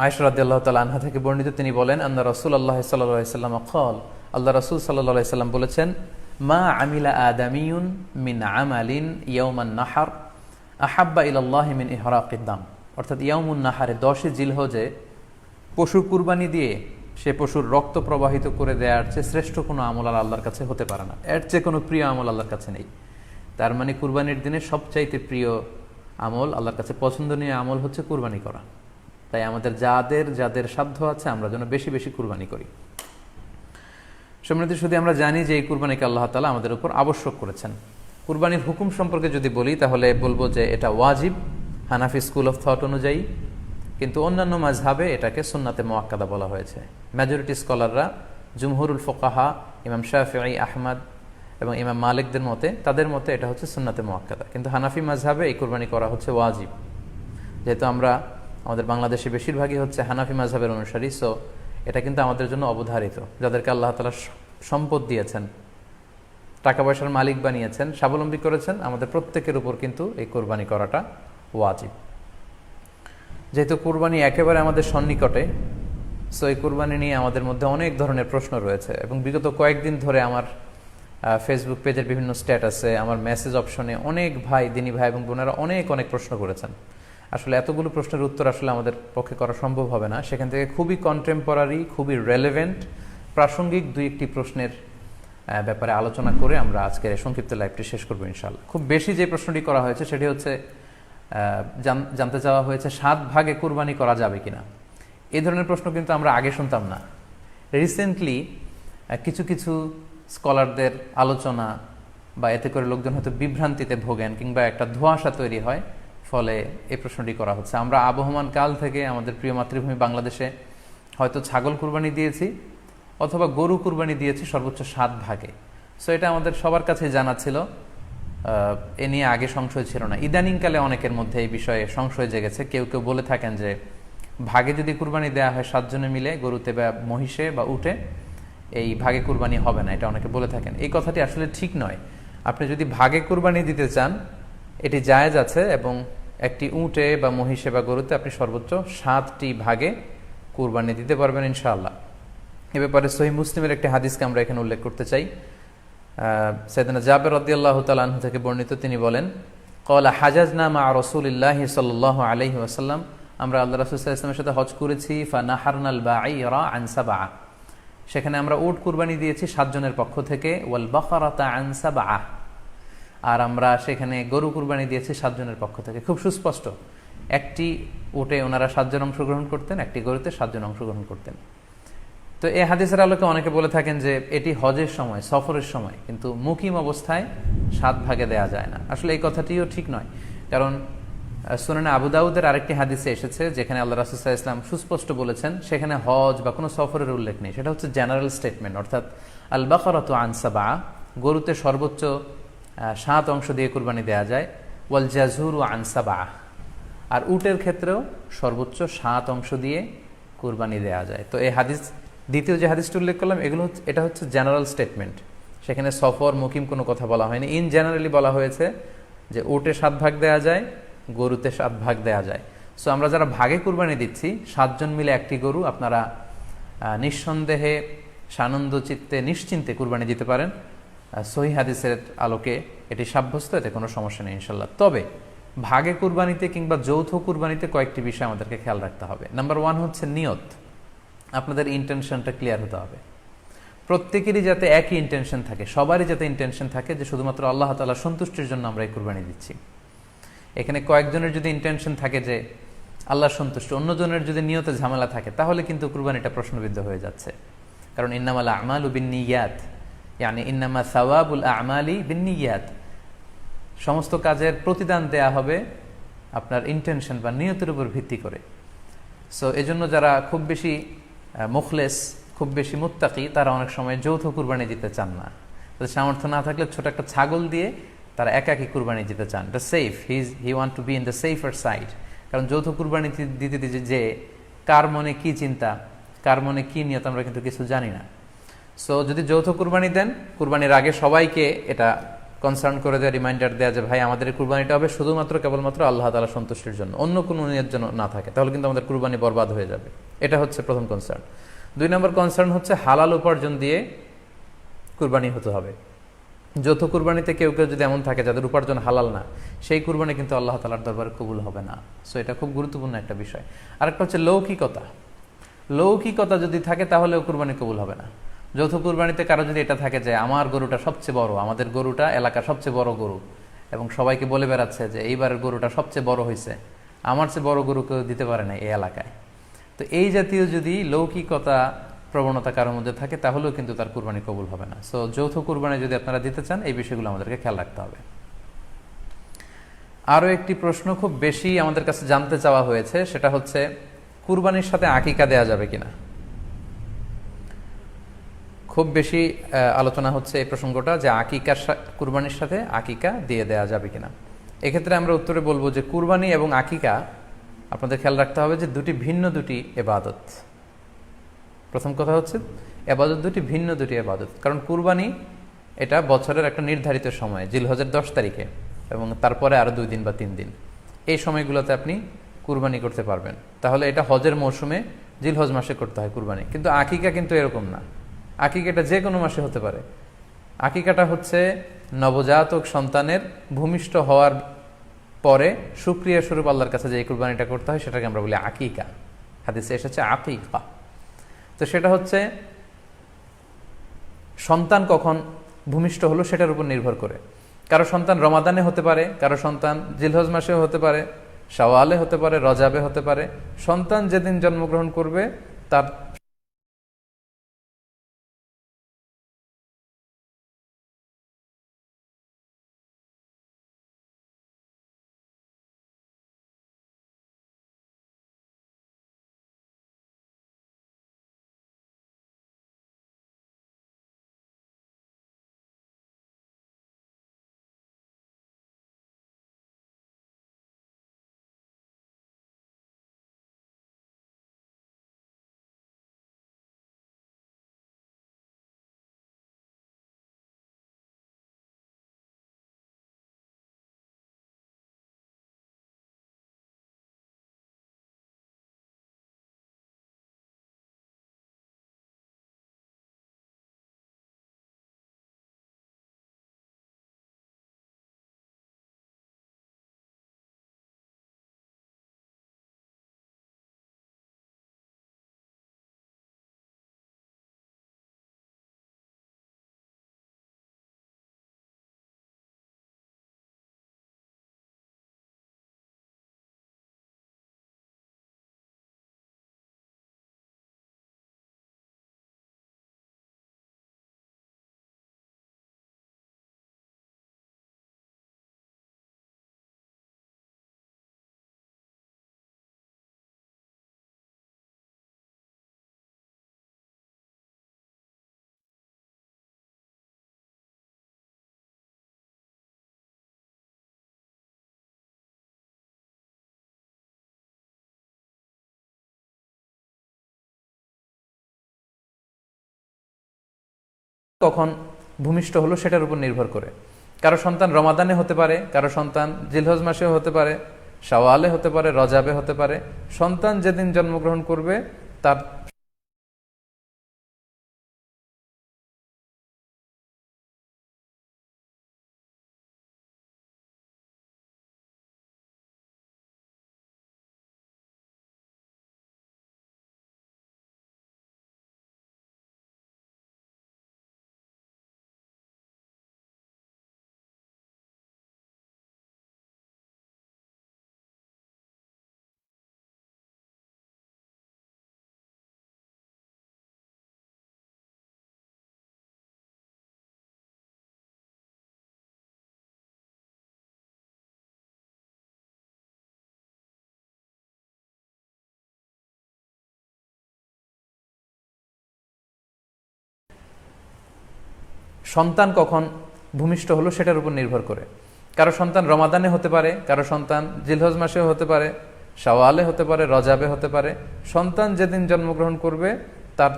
আয়েশা রাদিয়াল্লাহু তাআলা আনহা থেকে বর্ণিত, তিনি বলেন, আন্না রাসূলুল্লাহ সাল্লাল্লাহু আলাইহি ওয়াসাল্লাম ক্বাল, আল্লাহ রাসূল সাল্লাল্লাহু আলাইহি ওয়াসাল্লাম বলেছেন, মা আমিলা আদামিয়ুন মিন আমালিন ইয়াউমান নাহার আহাব্বা ইলাল্লাহি মিন ইহরাকিদ দাম। অর্থাৎ ইয়াউমুন নাহারে 10 জিলহজে পশু কুরবানি দিয়ে সে পশুর রক্ত প্রবাহিত করে দেওয়ার চেয়ে শ্রেষ্ঠ কোনো আমল আর আল্লাহর কাছে হতে পারে না, এর চেয়ে কোনো প্রিয় আমল আল্লাহর কাছে নেই। তার মানে কুরবানির দিনে সবচাইতে প্রিয় আমল, আল্লাহর কাছে পছন্দনীয় আমল হচ্ছে কুরবানি করা। তাই আমাদের যাদের সাধ্য আছে আমরা যেন বেশি বেশি কুরবানি করি। সম্মানিত, শুধু আমরা জানি যে এই কুরবানিকে আল্লাহ তাআলা আমাদের উপর আবশ্যক করেছেন। কুরবানির হুকুম সম্পর্কে যদি বলি তাহলে বলবো যে এটা ওয়াজিব হানাফি স্কুল অফ থট অনুযায়ী, কিন্তু অন্যান্য মাযহাবে এটাকে সুন্নাতে মুআক্কাদা বলা হয়েছে। মেজরিটি স্কলাররা, জুমহুরুল ফুকাহা, ইমাম শাফিঈ, আহমদ এবং ইমাম মালিকদের মতে, তাদের মতে এটা হচ্ছে সুন্নাতে মুআক্কাদা। কিন্তু হানাফি মাযহাবে এই কুরবানি করা হচ্ছে ওয়াজিব। যেহেতু আমাদের বাংলাদেশে বেশিরভাগই হচ্ছে হানাফি মাযহাবের অনুসারী, সো এটা কিন্তু আমাদের জন্য অবধারিত। যাদেরকে আল্লাহ তাআলা সম্পদ দিয়েছেন, টাকা পয়সার মালিক বানিয়েছেন, স্বাবলম্বী করেছেন, আমাদের প্রত্যেকের উপর কিন্তু এই কুরবানি করাটা ওয়াজিব। যেহেতু কুরবানি একেবারে আমাদের সন্নিকটে, সো এই কুরবানি নিয়ে আমাদের মধ্যে অনেক ধরনের প্রশ্ন রয়েছে। এবং বিগত কয়েকদিন ধরে আমার ফেসবুক পেজের বিভিন্ন স্ট্যাটাসে, আমার মেসেজ অপশনে অনেক ভাই, দিনী ভাই এবং বোনেরা অনেক প্রশ্ন করেছেন। আসলে এতগুলো প্রশ্নের উত্তর আসলে আমাদের পক্ষে করা সম্ভব হবে না। সেখান থেকে খুবই কন্টেম্পোরারি, খুবই রেলেভেন্ট, প্রাসঙ্গিক 2-1টি প্রশ্নের ব্যাপারে আলোচনা করে আমরা আজকের সংক্ষিপ্ত লাইভটি শেষ করবো ইনশাআল্লাহ। খুব বেশি যে প্রশ্নটি করা হয়েছে সেটি হচ্ছে, জানতে চাওয়া হয়েছে 7 ভাগে কুরবানি করা যাবে কিনা। এই ধরনের প্রশ্ন কিন্তু আমরা আগে শুনতাম না। রিসেন্টলি কিছু স্কলারদের আলোচনা বা এতে করে লোকজন হয়তো বিভ্রান্তিতে ভোগেন কিংবা একটা ধোঁয়াশা তৈরি হয়, ফলে এই প্রশ্নটি করা হচ্ছে। আমরা আবহমান কাল থেকে আমাদের প্রিয় মাতৃভূমি বাংলাদেশে হয়তো ছাগল কুরবানি দিয়েছি অথবা গরু কুরবানি দিয়েছি সর্বোচ্চ 7 ভাগে। সো এটা আমাদের সবার কাছে জানা ছিল, এ নিয়ে আগে সংশয় ছিল না। ইদানিংকালে অনেকের মধ্যে এই বিষয়ে সংশয় জেগেছে। কেউ বলে থাকেন যে ভাগে যদি কুরবানি দেওয়া হয় 7 জনে মিলে গরুতে বা মহিষে বা উটে, এই ভাগে কুরবানি হবে না, এটা অনেকে বলে থাকেন। এই কথাটি আসলে ঠিক নয়। আপনি যদি ভাগে কুরবানি দিতে চান এটি জায়েজ আছে, এবং একটি উটে বা মহিষে বা গরুতে আপনি সর্বোচ্চ 7টি ভাগে কুরবানি দিতে পারবেন ইনশাআল্লাহ। এ ব্যাপারে সহিহ মুসলিমের একটি হাদিসকে আমরা এখানে উল্লেখ করতে চাই। সাইয়েদনা জাবের রাদিয়াল্লাহু তাআলা আনহু থেকে বর্ণিত, তিনি বলেন, ক্বালা হাজাজনা মা রাসূলিল্লাহি সাল্লাল্লাহু আলাইহি ওয়াসাল্লাম, আমরা আল্লাহ রাসূল সাল্লাল্লাহু আলাইহি ওয়াসাল্লামের সাথে হজ করেছি। ফানাহারনাল বাঈরা আন সাবআ, সেখানে আমরা উট কুরবানি দিয়েছি 7 জনের পক্ষ থেকে। ওয়াল বাকারাতা আন সাবআ, আর আমরা সেখানে গরু কুরবানি দিয়েছি 7 জনের পক্ষ থেকে। খুব সুস্পষ্ট, একটি উটে ওনারা 7 জন অংশগ্রহণ করতেন, একটি গরুতে 7 জন অংশগ্রহণ করতেন। তো এই হাদিসের আলোকে অনেকে বলে থাকেন যে এটি হজের সময়, সফরের সময়, কিন্তু মুকিম অবস্থায় 7 ভাগে দেয়া যায় না। আসলে এই কথাটিও ঠিক নয়, কারণ সুনানে আবু দাউদের আরেকটি হাদিসে এসেছে যেখানে আল্লাহ রাসূল সাল্লাল্লাহু আলাইহি ওয়াসাল্লাম সুস্পষ্ট বলেছেন, সেখানে হজ বা কোনো সফরের উল্লেখ নেই। সেটা হচ্ছে জেনারেল স্টেটমেন্ট, অর্থাৎ আল বাকারাতু আন সাবআ, গরুতে সর্বোচ্চ 7 অংশ দিয়ে কুরবানি দেয়া যায়। ওয়াল জাজুরু আন সাবআ, আর উটের ক্ষেত্রেও সর্বোচ্চ 7 অংশ দিয়ে কুরবানি দেয়া যায়। তো এই হাদিস, দ্বিতীয় যে হাদিসটি উল্লেখ করলাম, এটা হচ্ছে জেনারেল স্টেটমেন্ট। সেখানে সফর মুকিম কোনো কথা বলা হয়নি। ইন জেনারেলি বলা হয়েছে যে উটে 7 ভাগ দেয়া যায়, গরুতে 7 ভাগ দেয়া যায়। সো আমরা যারা ভাগে কুরবানি দিচ্ছি 7 জন মিলে একটি গরু, আপনারা নিঃসন্দেহে সানন্দ চিত্তে নিশ্চিন্তে কুরবানি দিতে পারেন। সহিহ হাদিসের আলোকে এটি সাব্যস্ত, এতে কোনো সমস্যা নেই ইনশাল্লাহ। তবে ভাগে কুরবানিতে কিংবা যৌথ কুরবানিতে কয়েকটি বিষয় আমাদেরকে খেয়াল রাখতে হবে। নাম্বার 1 হচ্ছে নিয়ত। আপনাদের ইন্টেনশনটা ক্লিয়ার হতে হবে। প্রত্যেকেরই যাতে একই ইন্টেনশন থাকে, সবারই যাতে ইন্টেনশন থাকে যে শুধুমাত্র আল্লাহ তাআলার সন্তুষ্টির জন্য আমরা এই কুরবানি দিচ্ছি। এখানে কয়েকজনের যদি ইন্টেনশন থাকে যে আল্লাহর সন্তুষ্টি, অন্যজনের যদি নিয়তে ঝামেলা থাকে, তাহলে কিন্তু কুরবানিটা প্রশ্নবিদ্ধ হয়ে যাচ্ছে। কারণ ইন্নামাল আমালু বিন্নিয়াত, ইয়ানি ইন্নামা সাওয়াবুল আমালি বিন্নিয়াত, সমস্ত কাজের প্রতিদান দেয়া হবে আপনার ইন্টেনশন বা নিয়তের উপর ভিত্তি করে। সো এজন্য যারা খুব বেশি মুখলেস, খুব বেশি মুত্তাকি, তারা অনেক সময় যৌথ কুরবানি দিতে চান না। তাদের সামর্থ্য না থাকলে ছোট একটা ছাগল দিয়ে তারা একাকি কুরবানি দিতে চান। এটা safe, he want to be in the safer side. কারণ যৌথ কুরবানি দিতে দিতে যে কার মনে কি চিন্তা, কার মনে কি নিয়ত, আমরা কিন্তু কিছু জানি না। সো যদি যৌথ কুরবানি দেন, কুরবানির আগে সবাইকে এটা কনসার্ন করে দেওয়া, রিমাইন্ডার দেওয়া যে ভাই আমাদের কুরবানিটা হবে শুধুমাত্র কেবলমাত্র আল্লাহ তাআলা সন্তুষ্টির জন্য, অন্য কোনো নিয়ত যেন না থাকে, তাহলে কিন্তু আমাদের কুরবানি বরবাদ হয়ে যাবে। এটা হচ্ছে প্রথম কনসার্ন। 2 নম্বর কনসার্ন হচ্ছে হালাল উপার্জন দিয়ে কুরবানি হতে হবে। যৌথ কুরবানিতে কেউ কেউ যদি এমন থাকে যাদের উপার্জন হালাল না, সেই কুরবানি কিন্তু আল্লাহ তাআলার দরবারে কবুল হবে না। সো এটা খুব গুরুত্বপূর্ণ একটা বিষয়। আরেকটা হচ্ছে লৌকিকতা। লৌকিকতা যদি থাকে তাহলেও কুরবানি কবুল হবে না। যৌথ কুরবানিতে কারো যদি এটা থাকে যে আমার গরুটা সবচেয়ে বড়, আমাদের গরুটা এলাকার সবচেয়ে বড় গরু, এবং সবাইকে বলে বেড়াচ্ছে যে এইবারের গরুটা সবচেয়ে বড় হয়েছে, আমার চেয়ে বড় গরু কেউ দিতে পারে না এই এলাকায়। তো এই জাতীয় যদি লৌকিকতা প্রবণতা কারোর মধ্যে থাকে, তাহলেও কিন্তু তার কুরবানি কবুল হবে না। সো যৌথ কুরবানি যদি আপনারা দিতে চান, এই বিষয়গুলো আমাদেরকে খেয়াল রাখতে হবে। আরও একটি প্রশ্ন খুব বেশি আমাদের কাছে জানতে চাওয়া হয়েছে, সেটা হচ্ছে কুরবানির সাথে আকিকা দেয়া যাবে কিনা। খুব বেশি আলোচনা হচ্ছে এই প্রসঙ্গটা যে আকিকার কুরবানির সাথে আকিকা দিয়ে দেয়া যাবে কিনা। এক্ষেত্রে আমরা উত্তরে বলবো যে কুরবানি এবং আকিকা আপনাদের খেয়াল রাখতে হবে যে ভিন্ন দুটি ইবাদত। প্রথম কথা হচ্ছে ইবাদত ভিন্ন দুটি ইবাদত। কারণ কুরবানি এটা বছরের একটা নির্ধারিত সময়, জিলহজের 10 তারিখে, এবং তারপরে আরো 2 দিন বা 3 দিন, এই সময়গুলোতে আপনি কুরবানি করতে পারবেন। তাহলে এটা হজের মৌসুমে জিলহজ মাসে করতে হয় কুরবানি। কিন্তু আকিকা কিন্তু এরকম না। আকিকাটা যে কোনো মাসে হতে পারে। আকিকাটা হচ্ছে নবজাতক সন্তানের ভূমিষ্ঠ হওয়ার পরে শুকরিয়া স্বরূপ আল্লাহর কাছে যে কুরবানিটা করতে হয়, সেটাকে আমরা বলি আকিকা। হাদিসে এসেছে আকিকা। তো সেটা হচ্ছে সন্তান কখন ভূমিষ্ঠ হলো সেটার উপর নির্ভর করে। কারো সন্তান রমাদানে হতে পারে, কারো সন্তান জিলহজ মাসেও হতে পারে, শাওয়ালে হতে পারে, রজাবে হতে পারে। সন্তান যেদিন জন্মগ্রহণ করবে তার কখন ভূমিষ্ঠ হলো সেটার উপর নির্ভর করে। কারো সন্তান রমাদানে হতে পারে, কারো সন্তান জিলহজ মাসেও হতে পারে, শাওয়ালে হতে পারে, রজাবে হতে পারে। সন্তান যেদিন জন্মগ্রহণ করবে তার সন্তান কখন ভূমিষ্ঠ হলো সেটার উপর নির্ভর করে। কারো সন্তান রমাদানে হতে পারে, কারো সন্তান জিলহজ মাসেও হতে পারে, শাওয়ালে হতে পারে, রজাবে হতে পারে। সন্তান যেদিন জন্মগ্রহণ করবে তার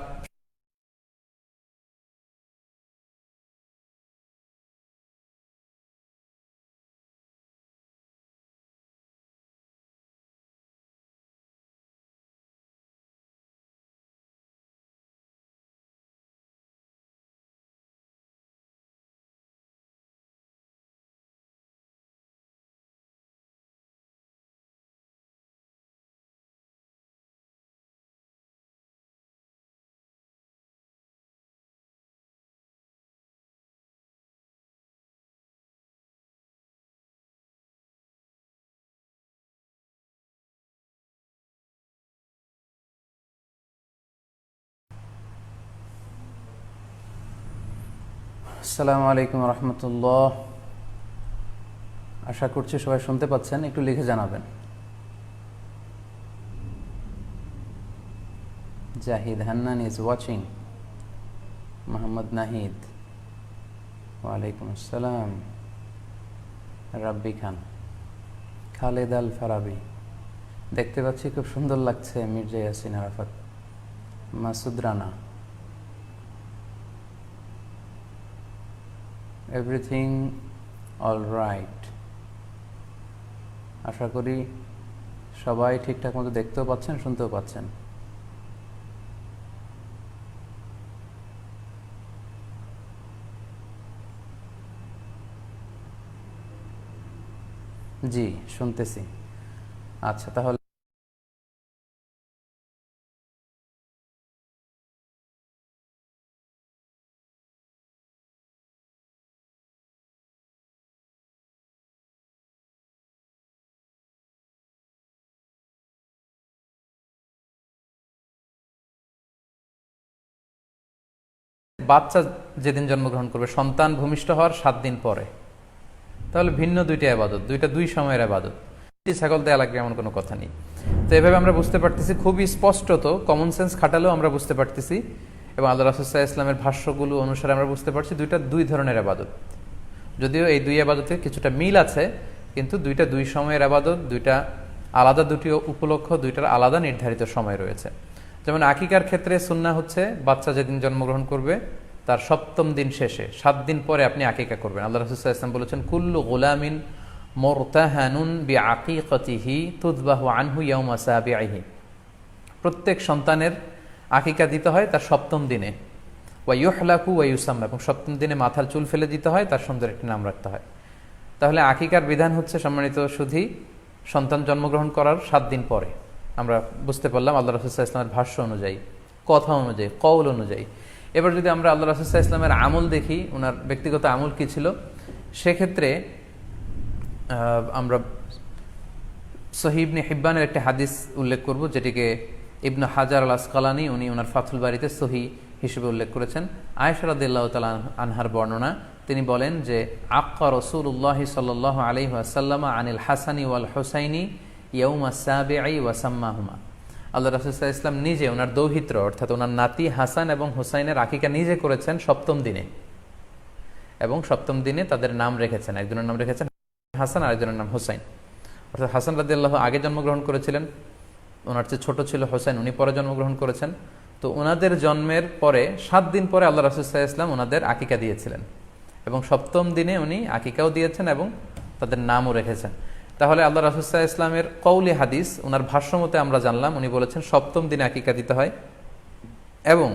আসসালামু আলাইকুম রহমতুল্লাহ। আশা করছি সবাই শুনতে পাচ্ছেন, একটু লিখে জানাবেন। Zahid Hannan is watching. মোহাম্মদ নাহিদ, ওয়ালাইকুম আসসালাম। রাব্বি খান, খালেদ আল ফারাবি, দেখতে পাচ্ছি খুব সুন্দর লাগছে। Mirza Yasin Arafat, Masud Rana, everything all right. আশা করি সবাই ঠিকঠাক মতো দেখতেও পাচ্ছেন, শুনতেও পাচ্ছেন। জি, শুনতেছি। আচ্ছা, তাহলে বাচ্চা যেদিন জন্মগ্রহণ করবে, সন্তান ভূমিষ্ঠ হওয়ার 7 দিন পরে, তাহলে ভিন্ন দুইটা আবাদত, দুই সময়ের আবাদত। ছাগল দেয়া লাগবে এমন কোনো কথা নেই। তো এভাবে আমরা বুঝতে পারতেছি, খুবই স্পষ্টত কমন সেন্স খাটালেও আমরা বুঝতে পারতেছি, এবং আল্লাহ রাসূল সাল্লাল্লাহু আলাইহি ওয়াসাল্লামের ভাষ্যগুলো অনুসারে আমরা বুঝতে পারছি দুই ধরনের আবাদত। যদিও এই দুই আবাদতে কিছুটা মিল আছে, কিন্তু দুই সময়ের আবাদত, আলাদা দুটি উপলক্ষ, দুইটার আলাদা নির্ধারিত সময় রয়েছে। যেমন আকিকার ক্ষেত্রে সুন্নাহ হচ্ছে বাচ্চা যেদিন জন্মগ্রহণ করবে তার 7ম দিন শেষে, 7 দিন পরে আপনি আকিকা করবেন। আল্লাহ রাসূল সাল্লাল্লাহু আলাইহি ওয়াসাল্লাম বলেছেন, কুল্লু গুলামিন মুরতাহানুন বিআকিকাতিহি তুযবাহু আনহু ইয়াওমা সাবিহি। প্রত্যেক সন্তানের আকিকা দিতে হয় তার 7ম দিনে। ওয়া ইউহলাকু ওয়া ইউসাম্মা, এবং 7ম দিনে মাথার চুল ফেলে দিতে হয়, তার সুন্দর একটি নাম রাখতে হয়। তাহলে আকিকার বিধান হচ্ছে, সম্মানিত সুধী, সন্তান জন্মগ্রহণ করার 7 দিন পরে। আমরা বুঝতে পারলাম আল্লাহ রাসূল সাল্লাল্লাহু আলাইহি ওয়াসাল্লামের ভাষ্য অনুযায়ী, কথা অনুযায়ী, কওল অনুযায়ী। এবার যদি আমরা আল্লাহ রাসূল সাল্লাল্লাহু আলাইহি ওয়াসাল্লামের আমল দেখি, ওনার ব্যক্তিগত আমল কি ছিল, সেক্ষেত্রে আমরা সহিহ ইবনে হিব্বানের একটি হাদিস উল্লেখ করব, যেটিকে ইবনে হাজার আল আসকালানী উনি ওনার ফাথুল বারিতে সহিহ হিসেবে উল্লেখ করেছেন। আয়েশা রাদিয়াল্লাহু তাআলা আনহার বর্ণনা, তিনি বলেন যে আক্কা রাসূলুল্লাহ সাল্লাল্লাহু আলাইহি ওয়াসাল্লাম আনিল হাসানি ওয়াল হুসাইনি ইয়াউমা সাবিঈ ওয়া সাম্মাহুমা। আল্লাহ রাসূল সাল্লাল্লাহু আলাইহি ওয়াসাল্লাম নিজে ওনার দৌহিত্র, অর্থাৎ ওনার নাতি হাসান এবং হুসাইনের আকিকা নিজে করেছেন 7ম দিনে, এবং 7ম দিনে তাদের নাম রেখেছেন। একজনের নাম রেখেছেন হাসান, আরেকজনের নাম হুসাইন। অর্থাৎ হাসান রাদিয়াল্লাহু আগে জন্মগ্রহণ করেছিলেন, ওনার চেয়ে ছোট ছিল হোসেন, উনি পরে জন্মগ্রহণ করেছেন। তো তো ওনাদের জন্মের পরে 7 দিন পরে আল্লাহ রাসূল সাল্লাল্লাহু আলাইহি ওয়াসাল্লাম ওনাদের আকিকা দিয়েছিলেন, এবং 7ম দিনে উনি আকিকাও দিয়েছেন এবং তাদের নামও রেখেছেন। তাহলে আল্লাহ রাসূল সাল্লাল্লাহু আলাইহি ওয়াসাল্লামের কওলি হাদিস, ওনার ভাষ্য মতে আমরা জানলাম উনি বলেছেন 7ম দিনে আকিকা দিতে হয়, এবং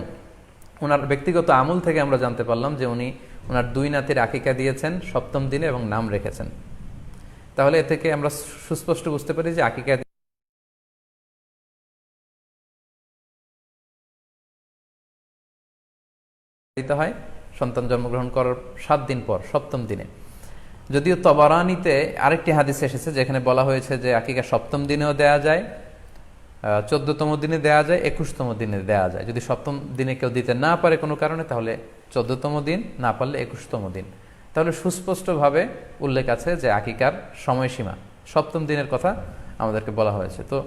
ওনার ব্যক্তিগত আমল থেকে আমরা জানতে পারলাম যে উনি ওনার 2 নাতির আকিকা দিয়েছেন 7ম দিনে এবং নাম রেখেছেন। তাহলে এ থেকে আমরা সুস্পষ্ট বুঝতে পারি যে আকিকা দিতে হয় সন্তান জন্মগ্রহণ করার 7 দিন পর, 7ম দিনে। যদিও তবারানিতে আরেকটি হাদিস এসেছে যেখানে বলা হয়েছে যে আকিকা 7ম দিনেও দেয়া যায়, 14তম দিনে দেয়া যায়, 21তম দিনে দেয়া যায়। যদি 7ম দিনে কেউ দিতে না পারে কোনো কারণে, তাহলে 14তম দিন, না পারলে 21তম দিন। তাহলে সুস্পষ্টভাবে উল্লেখ আছে যে আকিকার সময়সীমা 7ম দিনের কথা আমাদেরকে বলা হয়েছে। তো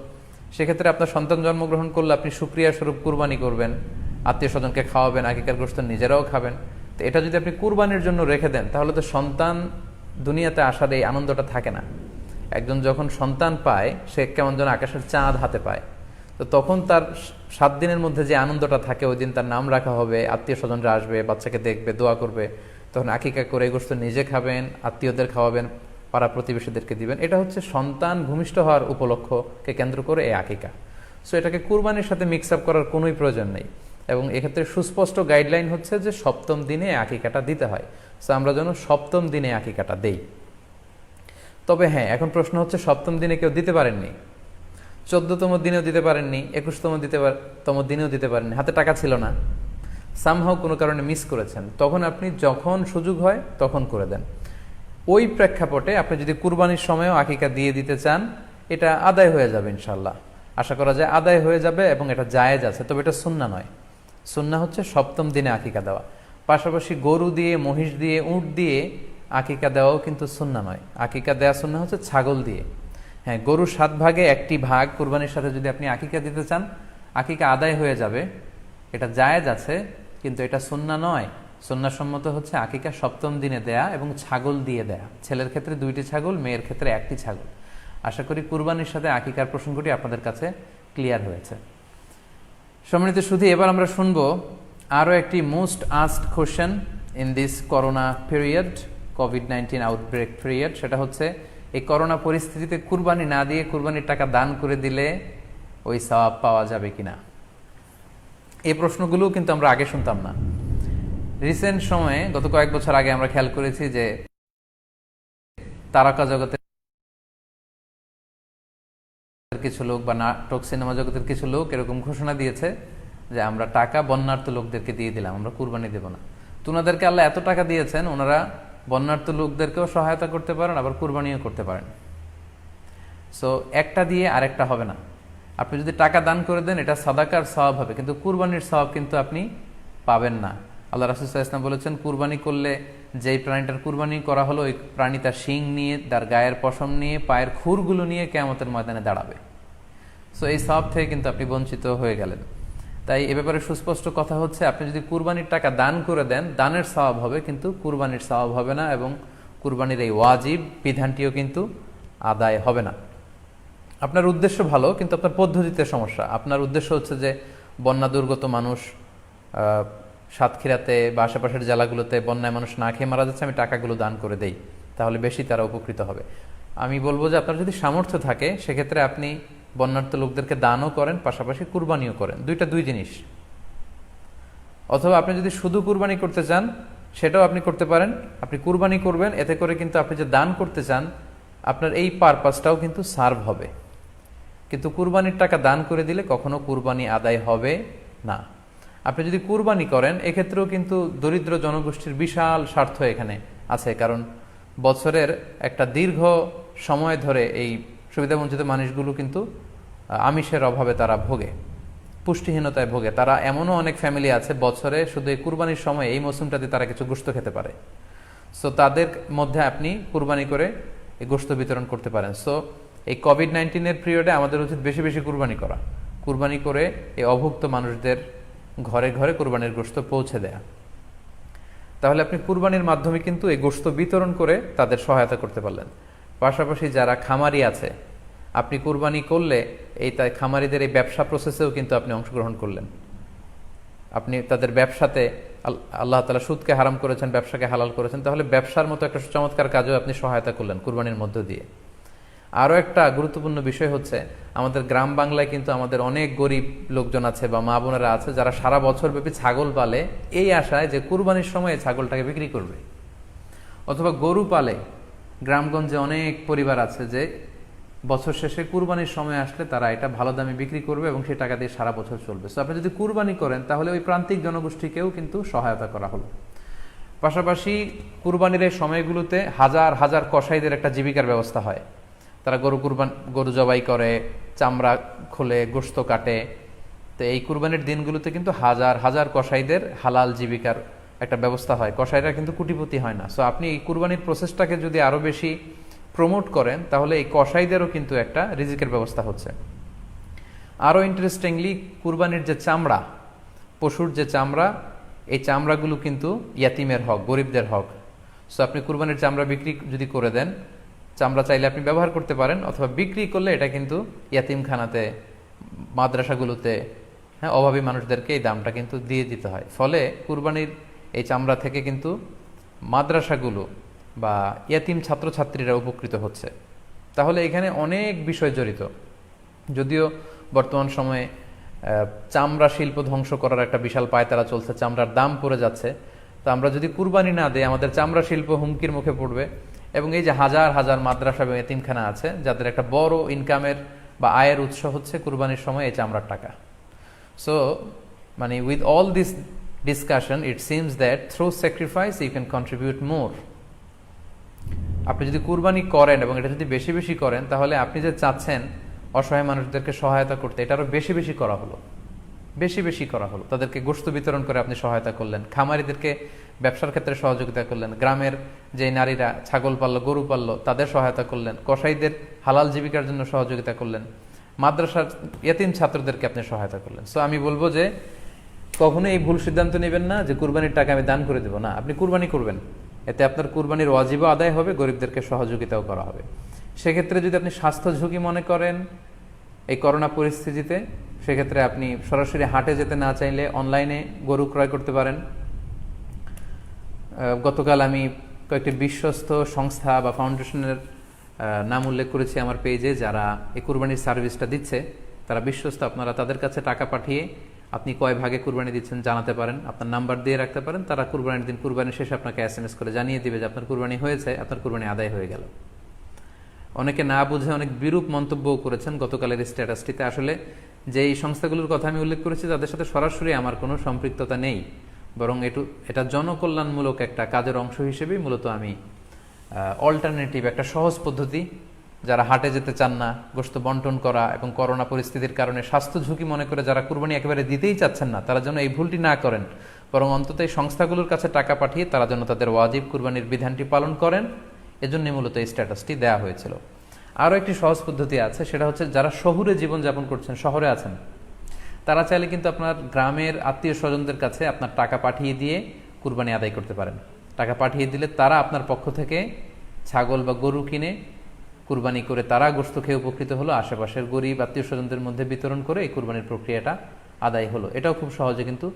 সেক্ষেত্রে আপনার সন্তান জন্মগ্রহণ করলে আপনি শুকরিয়া স্বরূপ কুরবানি করবেন, আত্মীয় স্বজনকে খাওয়াবেন, আকিকার গোশত নিজেরাও খাবেন। তো এটা যদি আপনি কুরবানির জন্য রেখে দেন, তাহলে তো সন্তান দুনিয়াতে আসার এই আনন্দটা থাকে না। একজন যখন সন্তান পায়, সে কেমন যেন আকাশের চাঁদ হাতে পায়। তো তখন তার 7 দিনের মধ্যে যে আনন্দটা থাকে, ওই দিন তার নাম রাখা হবে, আত্মীয় স্বজনরা আসবে, বাচ্চাকে দেখবে, দোয়া করবে, তখন আকিকা করে গোশত নিজে খাবেন, আত্মীয়দের খাওয়াবেন, পাড়া প্রতিবেশীদেরকে দিবেন। এটা হচ্ছে সন্তান ভূমিষ্ঠ হওয়ার উপলক্ষকে কেন্দ্র করে এই আকিকা। সো এটাকে কুরবানির সাথে মিক্স আপ করার কোনোই প্রয়োজন নেই, এবং এক্ষেত্রে সুস্পষ্ট গাইডলাইন হচ্ছে যে 7ম দিনে আকিকাটা দিতে হয়। সো আমরা যেন 7ম দিনে আকিকাটা দেই। তবে হ্যাঁ, এখন প্রশ্ন হচ্ছে 7ম দিনে কেউ দিতে পারেননি, 14তম দিনেও দিতে পারেননি, 21তম দিনেও দিতে পারেননি, হাতে টাকা ছিল না, সামহাও কোনো কারণে মিস করেছেন, তখন আপনি যখন সুযোগ হয় তখন করে দেন। ওই প্রেক্ষাপটে আপনি যদি কুরবানির সময়ও আকিকা দিয়ে দিতে চান, এটা আদায় হয়ে যাবে ইনশাল্লাহ। আশা করা যায় আদায় হয়ে যাবে, এবং এটা জায়েজ আছে। তবে এটা সুন্নাহ নয়। সুন্নাহ হচ্ছে 7ম দিনে আকিকা দেওয়া। পাশাপাশি গরু দিয়ে, মহিষ দিয়ে, উট দিয়ে আকিকা দেওয়াও কিন্তু সুন্নাহ নয়। আকিকা দেওয়া সুন্নাহ হচ্ছে ছাগল দিয়ে। হ্যাঁ, গরুর 7 ভাগে 1টি ভাগ কুরবানির সাথে যদি আপনি আকিকা দিতে চান, আকিকা আদায় হয়ে যাবে, এটা জায়েজ আছে, কিন্তু এটা সুন্নাহ নয়। সুন্নাহসম্মত হচ্ছে আকিকা 7ম দিনে দেয়া এবং ছাগল দিয়ে দেয়া। ছেলের ক্ষেত্রে 2টি ছাগল, মেয়ের ক্ষেত্রে 1টি ছাগল। আশা করি কুরবানির সাথে আকিকার প্রসঙ্গটি আপনাদের কাছে ক্লিয়ার হয়েছে। সম্মানিত শুধু এবার আমরা শুনবো আরও একটি most asked question in this corona period, COVID-19 outbreak period. সেটা হচ্ছে, এই করোনা পরিস্থিতিতে কুরবানি না দিয়ে কুরবানির টাকা দান করে দিলে ওই সওয়াব পাওয়া যাবে কিনা। এই প্রশ্নগুলো কিন্তু আমরা আগে শুনতাম না। রিসেন্ট সময়ে, গত কয়েক বছর আগে আমরা খেয়াল করেছি যে তারকা জগতের কিছু লোক বা নাটক সিনেমা জগতের কিছু লোক এরকম ঘোষণা দিয়েছে যে আমরা টাকা বন্যার্ত লোকদেরকে দিয়ে দিলাম, আমরা কুরবানি দেব না। তো ওনাদেরকে আল্লাহ এত টাকা দিয়েছেন, ওনারা বন্যার্ত লোকদেরকেও সহায়তা করতে পারেন, আবার কুরবানিও করতে পারেন। সো একটা দিয়ে আরেকটা হবে না। আপনি যদি টাকা দান করে দেন, এটা সাদাকার সওয়াব হবে, কিন্তু কুরবানির সওয়াব কিন্তু আপনি পাবেন না। আল্লাহ রাসূল সাল্লাল্লাহু আলাইহি ওয়াসাল্লাম বলেছেন, কুরবানি করলে যেই প্রাণীটার কুরবানি করা হলো, ওই প্রাণী তার শিং নিয়ে, তার গায়ের পশম নিয়ে, পায়ের খুরগুলো নিয়ে কিয়ামতের ময়দানে দাঁড়াবে। সো এই সওয়াব থেকে কিন্তু আপনি বঞ্চিত হয়ে গেলেন। তাই এ ব্যাপারে সুস্পষ্ট কথা হচ্ছে, আপনি যদি কুরবানির টাকা দান করে দেন, দানের সওয়াব হবে, কিন্তু কুরবানির সওয়াব হবে না, এবং কুরবানির এই ওয়াজিব বিধানটিও কিন্তু আদায় হবে না। আপনার উদ্দেশ্য ভালো, কিন্তু আপনার পদ্ধতিতে সমস্যা। আপনার উদ্দেশ্য হচ্ছে যে বন্যা দুর্গত মানুষ, সাতক্ষীরাতে বা আশেপাশের জেলাগুলোতে বন্যায় মানুষ না খেয়ে মারা যাচ্ছে, আমি টাকাগুলো দান করে দেই, তাহলে বেশি তারা উপকৃত হবে। আমি বলবো যে আপনার যদি সামর্থ্য থাকে, সেক্ষেত্রে আপনি বন্যার্ত লোকদেরকে দানও করেন, পাশাপাশি কুরবানিও করেন। দুই জিনিস। অথবা আপনি যদি শুধু কুরবানি করতে চান, সেটাও আপনি করতে পারেন। আপনি কুরবানি করবেন, এতে করে কিন্তু আপনি যে দান করতে চান, আপনার এই পারপাসটাও কিন্তু সার্ভ হবে। কিন্তু কুরবানির টাকা দান করে দিলে কখনো কুরবানি আদায় হবে না। আপনি যদি কুরবানি করেন, এক্ষেত্রেও কিন্তু দরিদ্র জনগোষ্ঠীর বিশাল স্বার্থ এখানে আছে, কারণ বছরের একটা দীর্ঘ সময় ধরে এই সুবিধাবঞ্চিত মানুষগুলো কিন্তু আমিষের অভাবে তারা ভোগে, পুষ্টিহীনতায় ভোগে। তারা এমনও অনেক ফ্যামিলি আছে, বছরে শুধু এই কুরবানির সময়, এই মৌসুমটাতে তারা কিছু গোশত খেতে পারে। সো তাদের মধ্যে আপনি কুরবানি করে এই গোশত বিতরণ করতে পারেন। সো এই কোভিড-19 পিরিয়ডে আমাদের উচিত বেশি বেশি কুরবানি করা, কুরবানি করে এই অভুক্ত মানুষদের ঘরে ঘরে কুরবানির গোশত পৌঁছে দেয়া। তাহলে আপনি কুরবানির মাধ্যমে কিন্তু এই গোশত বিতরণ করে তাদের সহায়তা করতে পারলেন। পাশাপাশি যারা খামারি আছে, আপনি কুরবানি করলে এই খামারিদের এই ব্যবসা প্রসেসেও কিন্তু আপনি অংশগ্রহণ করলেন। আপনি তাদের ব্যবসাতে আল্লাহ তাআলা সুদকে হারাম করেছেন, ব্যবসাকে হালাল করেছেন, তাহলে ব্যবসার মতো একটা চমৎকার কাজেও আপনি সহায়তা করলেন কুরবানির মধ্য দিয়ে। আরও একটা গুরুত্বপূর্ণ বিষয় হচ্ছে, আমাদের গ্রাম বাংলায় কিন্তু আমাদের অনেক গরিব লোকজন আছে বা মা বোনেরা আছে যারা সারা বছর ব্যাপী ছাগল পালে এই আশায় যে কুরবানির সময় ছাগলটাকে বিক্রি করবে, অথবা গরু পালে। গ্রামগঞ্জে অনেক পরিবার আছে যে বছর শেষে কুরবানির সময় আসলে তারা এটা ভালো দামে বিক্রি করবে এবং সেই টাকা দিয়ে সারা বছর চলবে। সো আপনি যদি কুরবানি করেন তাহলে ওই প্রান্তিক জনগোষ্ঠীকেও কিন্তু সহায়তা করা হলো। পাশাপাশি কুরবানির এই সময়গুলোতে হাজার হাজার কসাইদের একটা জীবিকার ব্যবস্থা হয়। তারা গরু জবাই করে, চামড়া খোলে, গোশত কাটে। তো এই কুরবানির দিনগুলোতে কিন্তু হাজার হাজার কসাইদের হালাল জীবিকার একটা ব্যবস্থা হয়। কসাইরা কিন্তু কোটিপতি হয় না। সো আপনি এই কুরবানির প্রসেসটাকে যদি আরও বেশি প্রমোট করেন তাহলে এই কসাইদেরও কিন্তু একটা রিজিকের ব্যবস্থা হচ্ছে। আরও ইন্টারেস্টিংলি, কুরবানির যে চামড়া, পশুর যে চামড়া, এই চামড়াগুলো কিন্তু ইয়াতিমের হক, গরিবদের হক। সো আপনি কুরবানির চামড়া বিক্রি যদি করে দেন, চামড়া চাইলে আপনি ব্যবহার করতে পারেন, অথবা বিক্রি করলে এটা কিন্তু ইয়াতিমখানাতে, মাদ্রাসাগুলোতে, হ্যাঁ, অভাবী মানুষদেরকে এই দামটা কিন্তু দিয়ে দিতে হয়। ফলে কুরবানির এই চামড়া থেকে কিন্তু মাদ্রাসাগুলো বা ইয়াতিম ছাত্রছাত্রীরা উপকৃত হচ্ছে। তাহলে এখানে অনেক বিষয় জড়িত। যদিও বর্তমান সময়ে চামড়া শিল্প ধ্বংস করার একটা বিশাল পায়তারা চলছে, চামড়ার দাম পড়ে যাচ্ছে। তো আমরা যদি কুরবানি না দিই আমাদের চামড়া শিল্প হুমকির মুখে পড়বে। এবং এই যে হাজার হাজার মাদ্রাসা এবং এতিমখানা আছে যাদের একটা বড় ইনকামের বা আয়ের উৎস হচ্ছে কুরবানির সময় এই চামড়ার টাকা। সো মানে with all this discussion it seems that through sacrifice you can contribute more. আপনি যদি কুরবানি করেন এবং এটা যদি বেশি বেশি করেন তাহলে আপনি যে চাচ্ছেন অসহায় মানুষদেরকে সহায়তা করতে, এটা আরো বেশি বেশি করা হলো, বেশি বেশি করা হলো। তাদেরকে গোশত বিতরণ করে আপনি সহায়তা করলেন, খামারিদেরকে ব্যবসার ক্ষেত্রে সহযোগিতা করলেন, গ্রামের যে নারীরা ছাগল পাললো, গরু পাললো তাদের সহায়তা করলেন, কসাইদের হালাল জীবিকার জন্য সহযোগিতা করলেন, মাদ্রাসার ইয়াতিম ছাত্রদেরকে আপনি সহায়তা করলেন। সো আমি বলবো যে কখনো এই ভুল সিদ্ধান্ত নেবেন না যে কুরবানির টাকা আমি দান করে দেবো। না, আপনি কুরবানি করবেন, এতে আপনার কুরবানির ওয়াজিবও আদায় হবে, গরিবদেরকে সহযোগিতাও করা হবে। সেক্ষেত্রে যদি আপনি স্বাস্থ্য ঝুঁকি মনে করেন এই করোনা পরিস্থিতিতে, সেক্ষেত্রে আপনি সরাসরি হাটে যেতে না চাইলে অনলাইনে গরু ক্রয় করতে পারেন। গতকাল আমি কয়েকটি বিশ্বস্ত সংস্থা বা ফাউন্ডেশনের নাম উল্লেখ করেছি আমার পেজে, যারা এই কুরবানির সার্ভিসটা দিচ্ছে। তারা বিশ্বস্ত, আপনারা তাদের কাছে টাকা পাঠিয়ে আপনি কয় ভাগে কুরবানি দিচ্ছেন জানাতে পারেন, আপনার নাম্বার দিয়ে রাখতে পারেন। তারা কুরবানির দিন, কুরবানির শেষে আপনাকে SMS করে জানিয়ে দিবে যে আপনার কুরবানি হয়েছে, আপনার কুরবানি আদায় হয়ে গেল। অনেকে না বুঝে অনেক বিরূপ মন্তব্যও করেছেন গতকালের স্ট্যাটাসটিতে। আসলে যেই সংস্থাগুলোর কথা আমি উল্লেখ করেছি তাদের সাথে সরাসরি আমার কোনো সম্পৃক্ততা নেই, বরং এটা জনকল্যাণমূলক একটা কাজের অংশ হিসেবেই মূলত আমি অল্টারনেটিভ একটা সহজ পদ্ধতি, যারা হাটে যেতে চান না, গোশত বন্টন করা এবং করোনা পরিস্থিতির কারণে স্বাস্থ্য ঝুঁকি মনে করে যারা কুরবানি একেবারে দিতেই চাচ্ছেন না, তারা যেন এই ভুলটি না করেন, বরং অন্তত এই সংস্থাগুলোর কাছে টাকা পাঠিয়ে তারা যেন তাদের ওয়াজিব কুরবানির বিধানটি পালন করেন, এজন্যই মূলত এই স্ট্যাটাসটি দেওয়া হয়েছিল। আরও একটি সহজ পদ্ধতি আছে, সেটা হচ্ছে যারা শহুরে জীবনযাপন করছেন, শহরে আছেন, তারা চাইলে কিন্তু আপনার গ্রামের আত্মীয় স্বজনদের কাছে আপনার টাকা পাঠিয়ে দিয়ে কুরবানি আদায় করতে পারেন। টাকা পাঠিয়ে দিলে তারা আপনার পক্ষ থেকে ছাগল বা গরু কিনে কুরবানি করে তারা গোশত খেয়ে উপকৃত হলো, আশেপাশের গরিব আত্মীয় স্বজনদের মধ্যে বিতরণ করে এই কুরবানির প্রক্রিয়াটা আদায় হলো। এটাও খুব সহজে কিন্তু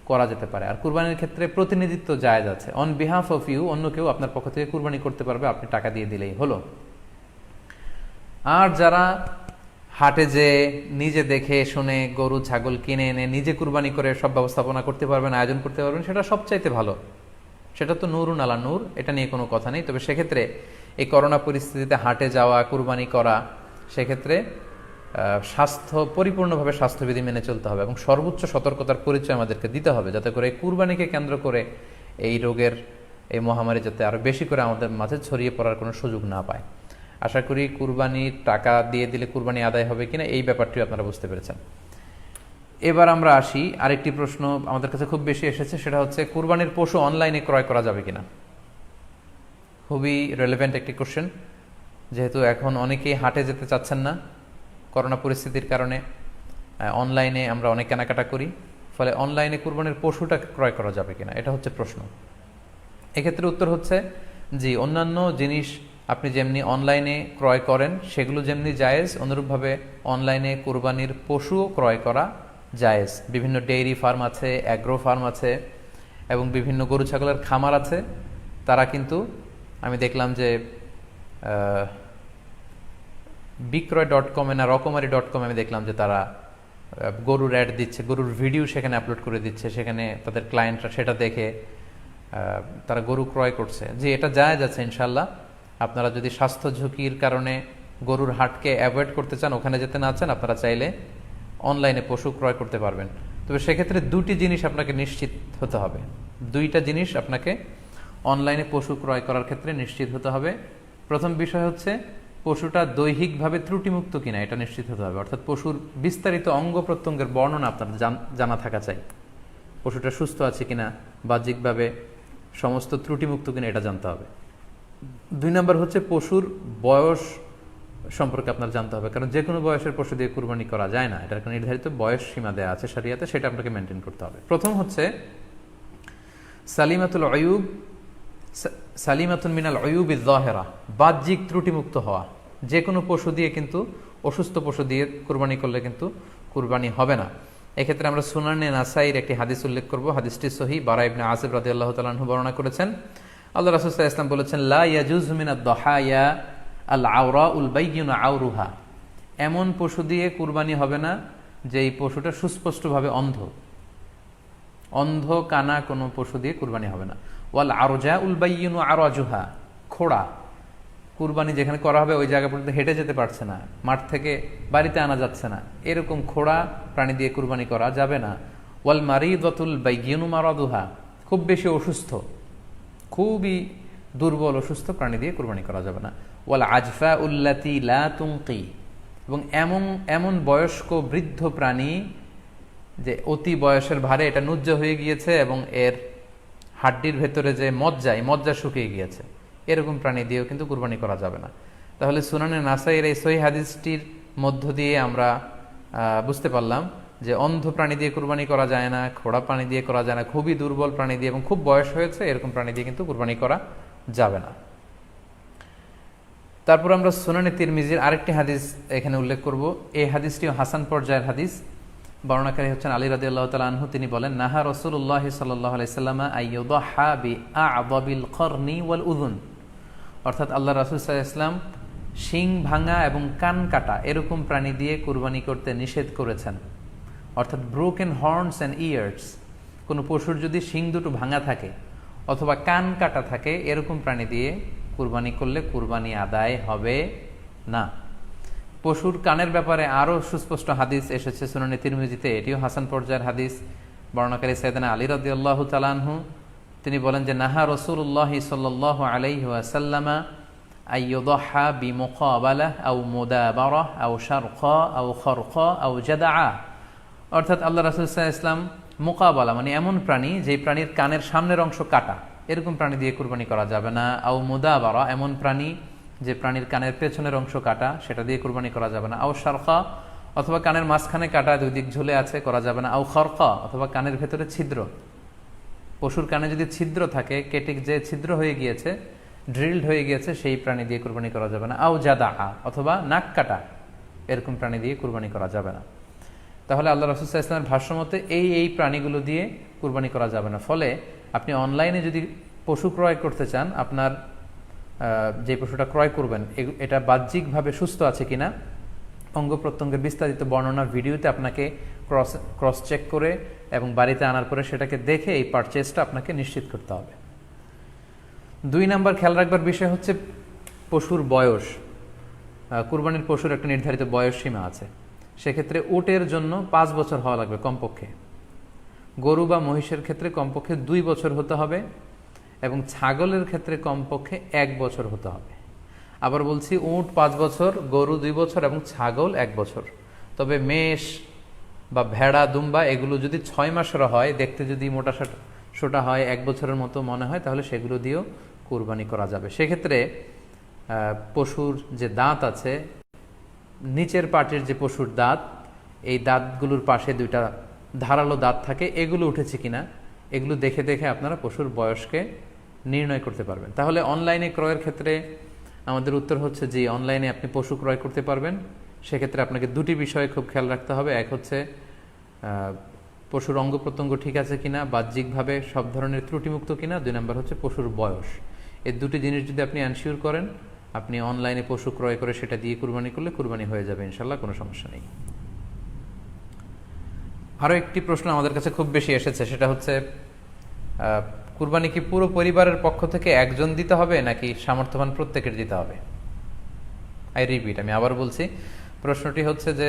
করা যেতে পারে। আর কুরবানির ক্ষেত্রে প্রতিনিধিত্ব জায়েজ আছে, অন বিহাফ অফ ইউ অন্য কেউ আপনার পক্ষ থেকে কুরবানি করতে পারবে, আপনি টাকা দিয়ে দিলেই হলো। আর যারা হাটে যে নিজে দেখে শুনে গরু ছাগল কিনে এনে নিজে কুরবানি করে সব ব্যবস্থাপনা করতে পারবেন, আয়োজন করতে পারবেন, সেটা সবচাইতে ভালো। সেটা তো নূরুন আলা নূর, এটা নিয়ে কোনো কথা নেই। তবে সেক্ষেত্রে এই করোনা পরিস্থিতিতে হাটে যাওয়া, কুরবানি করা, সেক্ষেত্রে পরিপূর্ণভাবে স্বাস্থ্যবিধি মেনে চলতে হবে এবং সর্বোচ্চ সতর্কতার পরিচয় আমাদেরকে দিতে হবে, যাতে করে এই কুরবানিকে কেন্দ্র করে এই রোগের এই মহামারী যাতে আরো বেশি করে আমাদের মাঝে ছড়িয়ে পড়ার কোনো সুযোগ না পায়। আশা করি কুরবানির টাকা দিয়ে দিলে কুরবানি আদায় হবে কিনা এই ব্যাপারটিও আপনারা বুঝতে পেরেছেন। এবার আমরা আসি, আরেকটি প্রশ্ন আমাদের কাছে খুব বেশি এসেছে, সেটা হচ্ছে কুরবানির পশু অনলাইনে ক্রয় করা যাবে কিনা। খুবই রেলেভেন্ট একটি কোশ্চেন, যেহেতু এখন অনেকেই হাটে যেতে চাচ্ছেন না করোনা পরিস্থিতির কারণে। অনলাইনে আমরা অনেক কেনাকাটা করি, ফলে অনলাইনে কুরবানির পশুটা ক্রয় করা যাবে কিনা, এটা হচ্ছে প্রশ্ন। এক্ষেত্রে উত্তর হচ্ছে জি, অন্যান্য জিনিস আপনি যেমনি অনলাইনে ক্রয় করেন সেগুলো যেমনি জায়েজ, অনুরূপভাবে অনলাইনে কুরবানির পশুও ক্রয় করা জায়েজ। বিভিন্ন ডেইরি ফার্ম আছে, অ্যাগ্রো ফার্ম আছে এবং বিভিন্ন গরু ছাগলের খামার আছে, তারা কিন্তু আমি দেখলাম যে বিক্রয়.com না রকমারি.com আমি দেখলাম যে তারা গরুর অ্যাড দিচ্ছে, গরুর ভিডিও সেখানে আপলোড করে দিচ্ছে, সেখানে তাদের ক্লায়েন্টরা সেটা দেখে তারা গরু ক্রয় করছে। যে এটা জায়েজ আছে ইনশাল্লাহ। আপনারা যদি স্বাস্থ্য ঝুঁকির কারণে গরুর হাটকে অ্যাভয়েড করতে চান, ওখানে যেতে না চান, আপনারা চাইলে অনলাইনে পশু ক্রয় করতে পারবেন। তবে সেক্ষেত্রে দুটি জিনিস আপনাকে নিশ্চিত হতে হবে, দুইটা জিনিস আপনাকে অনলাইনে পশু ক্রয় করার ক্ষেত্রে নিশ্চিত হতে হবে। প্রথম বিষয় হচ্ছে পশুটা দৈহিকভাবে ত্রুটিমুক্ত কিনা এটা নিশ্চিত হতে হবে, অর্থাৎ পশুর বিস্তারিত অঙ্গ প্রত্যঙ্গের বর্ণনা আপনার জানা থাকা চাই। পশুটা সুস্থ আছে কিনা, বাহ্যিকভাবে সমস্ত ত্রুটিমুক্ত কিনা এটা জানতে হবে। 2 নম্বর হচ্ছে পশুর বয়স সম্পর্কে আপনার জানতে হবে, কারণ যে কোনো বয়সের পশু দিয়ে কুরবানি করা যায় না, এটার একটা নির্ধারিত বয়স সীমা দেওয়া আছে শরিয়াতে, সেটা আপনাকে মেনটেন করতে হবে। প্রথম হচ্ছে সালিমাতুন মিনাল উয়ুবিজ যাহিরা, বাহ্যিক ত্রুটিমুক্ত হওয়া। যে কোনো পশু দিয়ে কিন্তু, অসুস্থ পশু দিয়ে কুরবানি করলে কিন্তু কুরবানি হবে না। এক্ষেত্রে আমরা সুনানে নাসাইর একটি হাদিস উল্লেখ করব, হাদিসটি সহিহ, বারা ইবনে আযিব রাদিয়াল্লাহু তাআলা আনহু বর্ণনা করেছেন। আল্লাহ রাসূল সাল্লাল্লাহু আলাইহি ওয়াসাল্লাম বলেছেন, লা ইয়াজুজু মিনাদ দাহায়া আল আওরাউল বাইয়িনু আওরুহা, এমন পশু দিয়ে কুরবানি হবে না যেই পশুটা সুস্পষ্টভাবে অন্ধ কানা কোনো পশু দিয়ে কুরবানি হবে না। ওয়াল আরজাউল বাইয়িনু আরাজুহা, খোড়া, কুরবানি যেখানে করা হবে ওই জায়গা পর্যন্ত হেঁটে যেতে পারছে না, মাঠ থেকে বাড়িতে আনা যাচ্ছে না, এরকম খোড়া প্রাণী দিয়ে কুরবানি করা যাবে না। ওয়াল মারিদাতুল বাইয়িনু মারাদুহা, খুব বেশি অসুস্থ, খুবই দুর্বল অসুস্থ প্রাণী দিয়ে কুরবানি করা যাবে না। ওয়াল আজফা উল্লাতি লা তুনকি, এবং এমন বয়স্ক বৃদ্ধ প্রাণী যে অতি বয়সের ভারে এটা নুজ্জ হয়ে গিয়েছে এবং এর হাড্ডির ভেতরে যে মজ্জা শুকিয়ে গিয়েছে, এরকম প্রাণী দিয়েও কিন্তু কুরবানি করা যাবে না। তাহলে সুনানে নাসাইয়ের এই সহিহ হাদিসটির মধ্য দিয়ে আমরা বুঝতে পারলাম যে অন্ধ প্রাণী দিয়ে কুরবানি করা যায় না, খোড়া প্রাণী দিয়ে করা যায় না, খুবই দুর্বল প্রাণী দিয়ে এবং খুব বয়স হয়েছে এরকম প্রাণী দিয়ে কিন্তু কুরবানি করা যাবে না। তারপর আমরা সুনানে তিরমিজির আরেকটি হাদিস এখানে উল্লেখ করব। এই হাদিসটিও হাসান পর্যায়ের হাদিস। বর্ণনাকারী হচ্ছেন আলী রাদিয়াল্লাহু তাআলা আনহু। তিনি বলেন, নাহা রাসূলুল্লাহ সাল্লাল্লাহু আলাইহি সাল্লাম আইয়ুদহা বিআ'যাবিল করনি ওয়াল উযুন, অর্থাৎ আল্লাহ রাসূল সাল্লাল্লাহু আলাইহি ওয়াসাল্লাম শিং ভাঙা এবং কান কাটা এরকম প্রাণী দিয়ে কুরবানি করতে নিষেধ করেছেন। অর্থাৎ ব্রোকেন হর্নস অ্যান্ড ইয়ার্স, কোনো পশুর যদি শিং দুটো ভাঙা থাকে অথবা কান কাটা থাকে, এরকম প্রাণী দিয়ে কুরবানি করলে কুরবানি আদায় হবে না। পশুর কানের ব্যাপারে আরও সুস্পষ্ট হাদিস এসেছে সুনানে তিরমিজিতে, এটিও হাসান পর্যায়ের হাদিস। বর্ণনাকারী সাইয়েদনা আলী রাদিয়াল্লাহু তাআলা আনহু, তিনি বলেন যে নাহা রাসূলুল্লাহ সাল্লাল্লাহু আলাইহি ওয়াসাল্লাম আইয়ুদহা বিমুকাবালাহ আও মুদাবারাহ আও শারকা আও খরকা আও জাদআ, অর্থাৎ আল্লাহ রাসূল সাল্লাল্লাহু আলাইহি ওয়াসাল্লাম মুকাবালা মানে এমন প্রাণী যেই প্রাণীর কানের সামনের অংশ কাটা, এরকম প্রাণী দিয়ে কুরবানি করা যাবে না। আও মুদাবারা, এমন প্রাণী যে প্রাণীর কানের পেছনের অংশ কাটা, সেটা দিয়ে কুরবানি করা যাবে না। আও শারকা, অথবা কানের মাঝখানে কাটা, দুই দিক ঝুলে আছে, করা যাবে না। আও খরকা, অথবা কানের ভেতরে ছিদ্র, পশুর কানে যদি ছিদ্র থাকে, কেটে যে ছিদ্র হয়ে গিয়েছে, ড্রিলড হয়ে গিয়েছে, সেই প্রাণী দিয়ে কুরবানি করা যাবে না। আও জাদা, অথবা নাক কাটা, এরকম প্রাণী দিয়ে কুরবানি করা যাবে না। তাহলে আল্লাহ রাসূল সাল্লাল্লাহু আলাইহি ওয়াসাল্লামের ভাষ্যমতে এই প্রাণীগুলো দিয়ে কুরবানি করা যাবে না। ফলে আপনি অনলাইনে যদি পশু ক্রয় করতে চান, আপনার যে পশুটা ক্রয় করবেন এটা বাহ্যিকভাবে সুস্থ আছে কিনা, অঙ্গ প্রত্যঙ্গের বিস্তারিত বর্ণনা ভিডিওতে আপনাকে ক্রস চেক করে এবং বাড়িতে আনার পরে সেটাকে দেখে এই পারচেজটা আপনাকে নিশ্চিত করতে হবে। 2 নাম্বার খেয়াল রাখবার বিষয় হচ্ছে পশুর বয়স। কুরবানির পশুর একটা নির্ধারিত বয়স সীমা আছে, সেক্ষেত্রে উটের জন্য 5 বছর হওয়া লাগবে কমপক্ষে, গরু বা মহিষের ক্ষেত্রে কমপক্ষে 2 বছর হতে হবে এবং ছাগলের ক্ষেত্রে কমপক্ষে 1 বছর হতে হবে। আবার বলছি, উট 5 বছর, গরু 2 বছর এবং ছাগল 1 বছর। তবে মেষ বা ভেড়া, দুম্বা এগুলো যদি 6 মাসের হয়, দেখতে যদি মোটা সোটা হয়, 1 বছরের মতো মনে হয়, তাহলে সেগুলো দিয়েও কুরবানি করা যাবে। সেক্ষেত্রে পশুর যে দাঁত আছে, নিচের পাটের যে পশুর দাঁত, এই দাঁতগুলোর পাশে 2টা ধারালো দাঁত থাকে, এগুলো উঠেছে কিনা এগুলো দেখে দেখে আপনারা পশুর বয়সকে নির্ণয় করতে পারবেন। তাহলে অনলাইনে ক্রয়ের ক্ষেত্রে আমাদের উত্তর হচ্ছে যে অনলাইনে আপনি পশু ক্রয় করতে পারবেন। সেক্ষেত্রে আপনাকে 2টি বিষয়ে খুব খেয়াল রাখতে হবে। এক হচ্ছে পশুর অঙ্গ প্রত্যঙ্গ ঠিক আছে কিনা, বাহ্যিকভাবে সব ধরনের ত্রুটিমুক্ত কিনা, 2 নম্বর হচ্ছে পশুর বয়স। এই দুটি জিনিস যদি আপনি এনশিওর করেন, আপনি অনলাইনে পশু ক্রয় করে সেটা দিয়ে কুরবানি করলে কুরবানি হয়ে যাবে ইনশাল্লাহ, কোনো সমস্যা নেই। আরও একটি প্রশ্ন আমাদের কাছে খুব বেশি এসেছে, সেটা হচ্ছে কুরবানি কি পুরো পরিবারের পক্ষ থেকে একজন দিতে হবে নাকি সামর্থ্যবান প্রত্যেকের দিতে হবে? আই রিপিট, আমি আবার বলছি, প্রশ্নটি হচ্ছে যে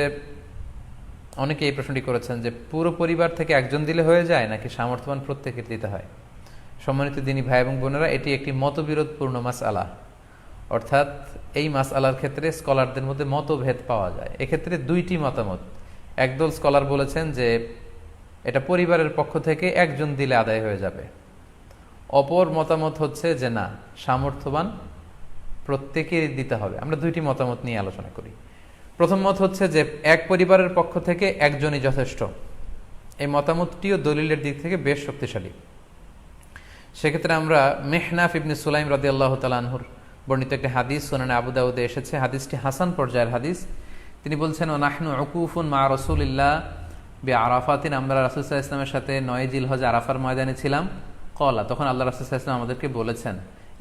অনেকে এই প্রশ্নটি করেছেন যে পুরো পরিবার থেকে একজন দিলে হয়ে যায় নাকি সামর্থ্যবান প্রত্যেকের দিতে হয়। সম্মানিত দিনী ভাই এবং বোনেরা, এটি একটি মতবিরোধপূর্ণ মাসআলা, অর্থাৎ এই মাসআলার ক্ষেত্রে স্কলারদের মধ্যে মতভেদ পাওয়া যায়। এক্ষেত্রে 2টি মতামত। একদল স্কলার বলেছেন যে এটা পরিবারের পক্ষ থেকে একজন দিলে আদায় হয়ে যাবে। অপর মতামত হচ্ছে যে না, সামর্থ্যবান প্রত্যেকেরই দিতে হবে। আমরা 2টি মতামত নিয়ে আলোচনা করি। প্রথম মত হচ্ছে যে এক পরিবারের পক্ষ থেকে একজনই যথেষ্ট। এই মতামতটিও দলিলের দিক থেকে বেশ শক্তিশালী। সেক্ষেত্রে আমরা মেহনাফ ইবনে সুলাইম রাদিয়াল্লাহু তাআলা আনহুর বর্ণিত একটি হাদিস সুনানে আবু দাউদে এসেছে, হাদিসটি হাসান পর্যায়ের হাদিস। তিনি বলছেন, ও নাহনু উকুফুন মা রাসূলিল্লাহ বিআরাফাতিন, আমরা রাসূল সাল্লাল্লাহু আলাইহি ওয়াসাল্লামের সাথে 9 জিলহজ আরাফার ময়দানে ছিলাম। ক্বালা, তখন আল্লাহ রাসূল সাল্লাল্লাহু আলাইহি ওয়াসাল্লাম আমাদেরকে বলেছেন,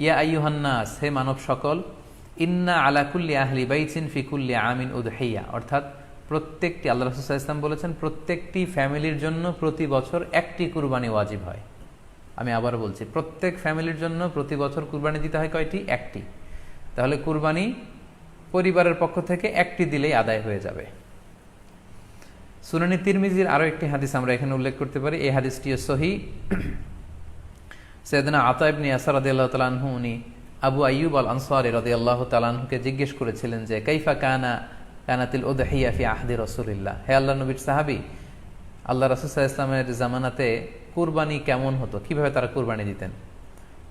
ইয়া আইয়ুহান নাস, হে মানব সকল, ইন্না আলা কুল্লি আহলি বাইতিন ফি কুল্লি আমিন উদহিয়া, অর্থাৎ প্রত্যেকটি, আল্লাহ রাসূল সাল্লাল্লাহু আলাইহি ওয়াসাল্লাম বলেছেন, প্রত্যেকটি ফ্যামিলির জন্য প্রতি বছর একটি কুরবানি ওয়াজিব হয়। আমি আবার বলছি, প্রত্যেক ফ্যামিলির জন্য প্রতি বছর কুরবানি দিতে হয় কয়টি? একটি। তাহলে কুরবানি পরিবারের পক্ষ থেকে একটি দিলেই আদায় হয়ে যাবে। সুনানি তিরমিজির আরো একটি হাদিস আমরা এখানে উল্লেখ করতে পারি, এই হাদিসটিও সহিহ। সাইয়েদনা আতা ইবনে ইয়াসার রাদিয়াল্লাহু তাআলা আনহু, উনি আবু আইয়ুব আল আনসারী রাদিয়াল্লাহু তাআলা আনহুকে জিজ্ঞেস করেছিলেন যে কাইফা কানাতিল উদহিয়া ফি আহদি রাসূলিল্লাহ, হে আল্লাহর নবীর সাহাবী, আল্লাহ রাসূল সাল্লাল্লাহু আলাইহি ওয়াসাল্লামের জামানাতে কুরবানি কেমন হতো, কিভাবে তারা কুরবানি দিতেন?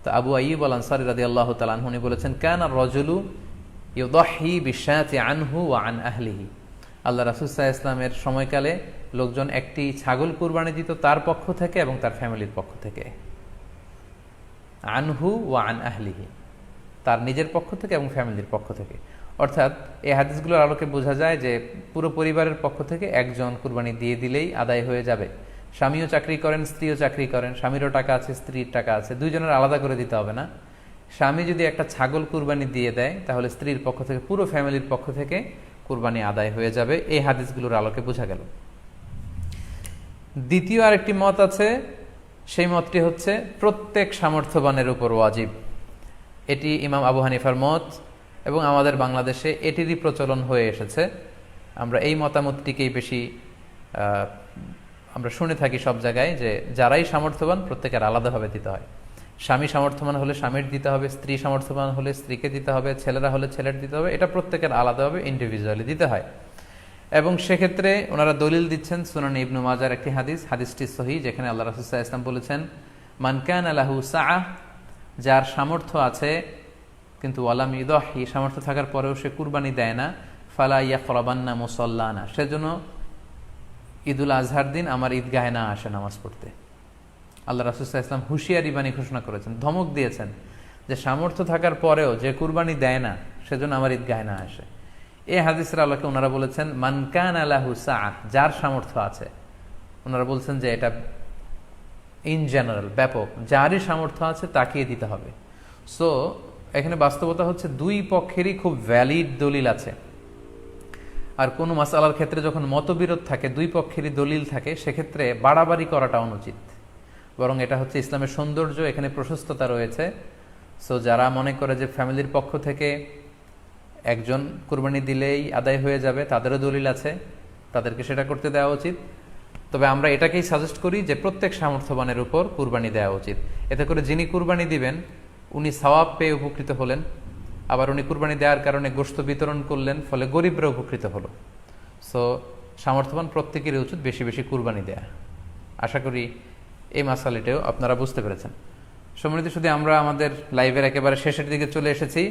তো আবু আইয়ুব আল আনসারী রাদিয়াল্লাহু তাআলা আনহু উনি বলেছেন, কানা রাজুলু ইউদাহি বিশাতি আনহু ওয়া আন আহলিহি, আল্লাহ রাসূল সাল্লাল্লাহু আলাইহি ওয়াসাল্লামের সময়কালে লোকজন একটি ছাগল কুরবানি দিত তার পক্ষ থেকে এবং তার ফ্যামিলির পক্ষ থেকে। আনহু ওয়া আন আহলিহি, তার নিজের পক্ষ থেকে এবং ফ্যামিলির পক্ষ থেকে। অর্থাৎ এই হাদিসগুলোর আলোকে বোঝা যায় যে পুরো পরিবারের পক্ষ থেকে একজন কুরবানি দিয়ে দিলেই আদায় হয়ে যাবে। স্বামীও চাকরি করেন, স্ত্রীও চাকরি করেন, স্বামীরও টাকা আছে, স্ত্রীর টাকা আছে, দুইজনের আলাদা করে দিতে হবে না। স্বামী যদি একটা ছাগল কুরবানি দিয়ে দেয় তাহলে স্ত্রীর পক্ষ থেকে, পুরো ফ্যামিলির পক্ষ থেকে কুরবানি আদায় হয়ে যাবে। এই হাদিসগুলোর আলোকে বোঝা গেল। দ্বিতীয় আরেকটি মত আছে, সেই মতটি হচ্ছে প্রত্যেক সামর্থ্যবানের উপর ওয়াজিব। এটি ইমাম আবু হানিফার মত এবং আমাদের বাংলাদেশে এটিরই প্রচলন হয়ে এসেছে। আমরা এই মতামতটিকেই বেশি আমরা শুনে থাকি সব জায়গায়, যে যারাই সামর্থ্যবান প্রত্যেকের আলাদাভাবে দিতে হয়। স্বামী সামর্থ্যবান হলে স্বামীর দিতে হবে, স্ত্রী সামর্থ্যবান হলে স্ত্রীকে দিতে হবে, ছেলেরা হলে ছেলের দিতে হবে। এটা প্রত্যেকের আলাদাভাবে ইন্ডিভিজুয়ালি দিতে হয়। এবং সেক্ষেত্রে ওনারা দলিল দিচ্ছেন সুনান ইবনু মাজার একটি হাদিস, হাদিসটি সহিহ, যেখানে আল্লাহ রাসূল সাল্লাল্লাহু আলাইহি ওয়াসাল্লাম বলেছেন, মান কানা লাহু সাআহ, যার সামর্থ্য আছে কিন্তু ওয়ালাম ইউদাহি, সামর্থ্য থাকার পরেও সে কুরবানি দেয় না, ফালা ইয়াকরাবান্না মুসাল্লানা, সেজন্য ঈদুল আজহার দিন আমার ঈদগাহে না আসে নামাজ পড়তে। আল্লাহ রাসূল সাল্লাল্লাহু আলাইহি ওয়াসাল্লাম হুঁশিয়ারি বাণী ঘোষণা করেছেন, ধমক দিয়েছেন যে সামর্থ্য থাকার পরেও যে কুরবানি দেয় না সেজন্য আমার ঈদগাহে না আসে। এই হাদিসের আলোকে ওনারা বলেছেন মান কানা লাহু সাআহ, যার সামর্থ্য আছে। ওনারা বলছেন যে এটা ইন জেনারেল, ব্যাপক, যারই সামর্থ্য আছে তাকেই দিতে হবে। সো এখানে বাস্তবতা হচ্ছে দুই পক্ষেরই খুব ভ্যালিড দলিল আছে। আর কোনো মাসআলার ক্ষেত্রে যখন মতবিরোধ থাকে, দুই পক্ষেরই দলিল থাকে, সেক্ষেত্রে বাড়াবাড়ি করাটা অনুচিত। বরং এটা হচ্ছে ইসলামের সৌন্দর্য, এখানে প্রশস্ততা রয়েছে। সো যারা মনে করে যে ফ্যামিলির পক্ষ থেকে একজন কুরবানি দিলেই আদায় হয়ে যাবে, তাদেরও দলিল আছে, তাদেরকে সেটা করতে দেওয়া উচিত। তবে আমরা এটাকেই সাজেস্ট করি যে প্রত্যেক সামর্থ্যবানের উপর কুরবানি দেওয়া উচিত। এতে করে যিনি কুরবানি দিবেন উনি সওয়াব পেয়ে উপকৃত হলেন, আবার উনি কুরবানি দেওয়ার কারণে গোশত বিতরণ করলেন, ফলে গরিবরা উপকৃত হলো। সো সামর্থ্যবান প্রত্যেকেরই উচিত বেশি বেশি কুরবানি দেয়া। আশা করি এই মাসালাটাও আপনারা বুঝতে পেরেছেন। সম্মানিত, শুধু আমরা আমাদের লাইভের একেবারে শেষের দিকে চলে এসেছি।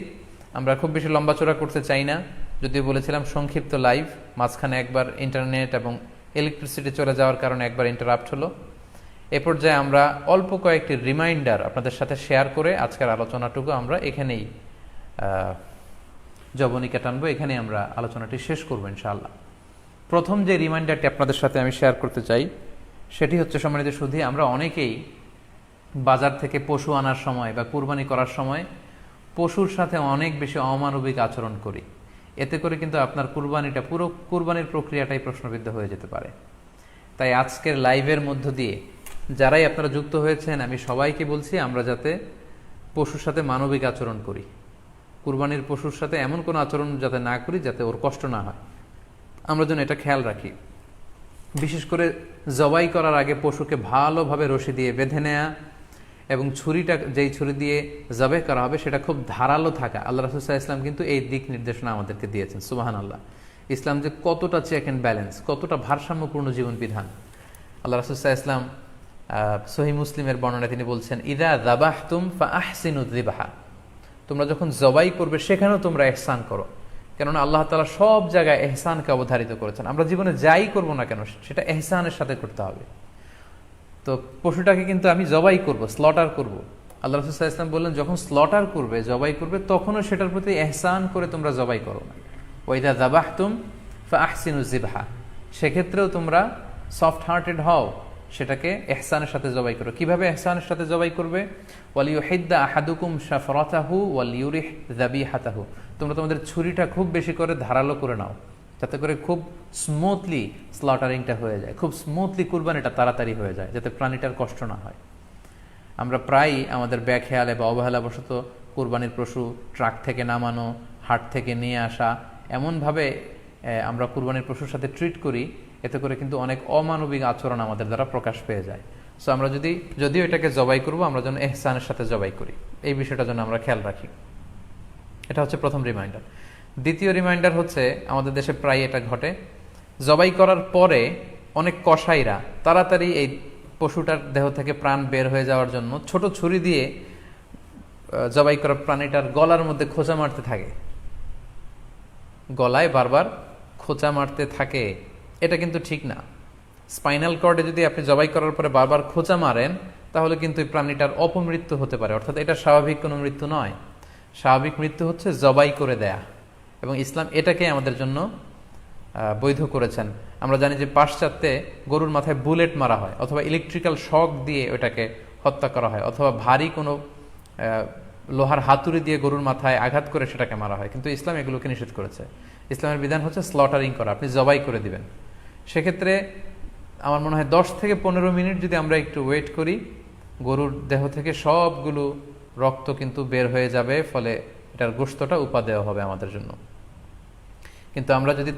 আমরা খুব বেশি লম্বাচড়া করতে চাই না, যদিও বলেছিলাম সংক্ষিপ্ত লাইভ, মাঝখানে একবার ইন্টারনেট এবং ইলেকট্রিসিটি চলে যাওয়ার কারণে একবার ইন্টারাপ্ট হলো। এ পর্যায়ে আমরা অল্প কয়েকটি রিমাইন্ডার আপনাদের সাথে শেয়ার করে আজকের আলোচনাটুকু আমরা এখানেই জবনিকা টানবো, এখানেই আমরা আলোচনাটি শেষ করবো ইনশাআল্লাহ। প্রথম যে রিমাইন্ডারটি আপনাদের সাথে আমি শেয়ার করতে চাই সেটি হচ্ছে, সম্মানিত সুধী, আমরা অনেকেই বাজার থেকে পশু আনার সময় বা কুরবানি করার সময় পশুর সাথে অনেক বেশি অমানবিক আচরণ করি। এতে করে কিন্তু আপনার কুরবানিটা, পুরো কুরবানির প্রক্রিয়াটাই প্রশ্নবিদ্ধ হয়ে যেতে পারে। তাই আজকের লাইভের মধ্য দিয়ে যারাই আপনারা যুক্ত হয়েছেন, আমি সবাইকে বলছি আমরা যাতে পশুর সাথে মানবিক আচরণ করি, কুরবানির পশুর সাথে এমন কোনো আচরণ যাতে না করি যাতে ওর কষ্ট না হয়, আমরা যেন এটা খেয়াল রাখি। বিশেষ করে জবাই করার আগে পশুকে ভালোভাবে রশি দিয়ে বেঁধে নেয়া এবং ছুরিটা, যেই ছুরি দিয়ে জবাই করা হবে সেটা খুব ধারালো থাকা। আল্লাহ রাসূল সাল্লাল্লাহু আলাইহি ওয়াসাল্লাম কিন্তু এই দিক নির্দেশনা আমাদেরকে দিয়েছেন। সুবহানাল্লাহ, ইসলাম যে কতটা চেক অ্যান্ড ব্যালেন্স, কতটা ভারসাম্যপূর্ণ জীবন বিধান। আল্লাহ রাসূল সাল্লাল্লাহু আলাইহি ওয়াসাল্লাম সহিহ মুসলিমের বর্ণনায় তিনি বলছেন, ইযা যাবাহতুম ফাআহসিনুয যিবহা, তোমরা যখন জবাই করবে সেখানেও তোমরা ইহসান করো। কেননা আল্লাহ তাআলা সব জায়গায় ইহসানকে অবধারিত করেছেন। আমরা জীবনে যাই করব না কেন সেটা ইহসানের সাথে করতে হবে। তো পশুটাকে কিন্তু আমি জবাই করব, স্লটার করব, আল্লাহ রাসূল সাল্লাল্লাহু আলাইহি ওয়াসাল্লাম বললেন যখন স্লটার করবে, জবাই করবে, তখনও সেটার প্রতি ইহসান করে তোমরা জবাই করো না। ওয়া ইযা যাবাহতুম ফাআহসিনুয যিবহা, সেক্ষেত্রেও তোমরা সফট হার্টেড হও, সেটাকে ইহসানের সাথে জবাই করো। কিভাবে ইহসানের সাথে জবাই করবে? ওয়ালিয়ুহিদ্দা আহাদুকুম শাফরাতাহু ওয়ালিয়ুরিহ যাবিহাতাহু, তোমরা তোমাদের ছুরিটা খুব বেশি করে ধারালো করে নাও, যাতে করে খুব স্মুথলি স্লটারিংটা হয়ে যায়, খুব স্মুথলি কুরবানিটা তাড়াতাড়ি হয়ে যায়, যাতে প্রাণীটার কষ্ট না হয়। আমরা প্রায়ই আমাদের ব্যাখেয়ালে বা অবহেলাবশত কুরবানির পশু ট্রাক থেকে নামানো, হাট থেকে নিয়ে আসা, এমনভাবে আমরা কুরবানির পশুর সাথে ট্রিট করি, এতে করে কিন্তু অনেক অমানবিক আচরণ আমাদের দ্বারা প্রকাশ পেয়ে যায়। সো আমরা যদিও এটাকে জবাই করব, আমরা যেন ইহসানের সাথে জবাই করি, এই বিষয়টা যেন আমরা খেয়াল রাখি। এটা হচ্ছে প্রথম রিমাইন্ডার। দ্বিতীয় রিমাইন্ডার হচ্ছে, আমাদের দেশে প্রায় এটা ঘটে, জবাই করার পরে অনেক কসাইরা তাড়াতাড়ি এই পশুটার দেহ থেকে প্রাণ বের হয়ে যাওয়ার জন্য ছোট ছুরি দিয়ে জবাই করা প্রাণীটার গলার মধ্যে খোঁচা মারতে থাকে, গলায় বারবার খোঁচা মারতে থাকে। এটা কিন্তু ঠিক না। স্পাইনাল কর্ডে যদি আপনি জবাই করার পরে বারবার খোঁচা মারেন, তাহলে কিন্তু এই প্রাণীটার অপমৃত্যু হতে পারে, অর্থাৎ এটা স্বাভাবিক কোনো মৃত্যু নয়। স্বাভাবিক মৃত্যু হচ্ছে জবাই করে দেয়া, এবং ইসলাম এটাকে আমাদের জন্য বৈধ করেছেন। আমরা জানি যে পাশ্চাত্যে গরুর মাথায় বুলেট মারা হয়, অথবা ইলেকট্রিক্যাল শক দিয়ে ওটাকে হত্যা করা হয়, অথবা ভারী কোনো লোহার হাতুড়ি দিয়ে গরুর মাথায় আঘাত করে সেটাকে মারা হয়। কিন্তু ইসলাম এগুলোকে নিষেধ করেছে। ইসলামের বিধান হচ্ছে স্লটারিং করা, আপনি জবাই করে দিবেন। সেক্ষেত্রে আমার মনে হয় 10 থেকে 15 মিনিট যদি আমরা একটু ওয়েট করি, গরুর দেহ থেকে সবগুলো রক্ত কিন্তু বের হয়ে যাবে, ফলে এটার গোশতটা উপাদেয় হবে আমাদের জন্য। কিন্তু আমরা যদি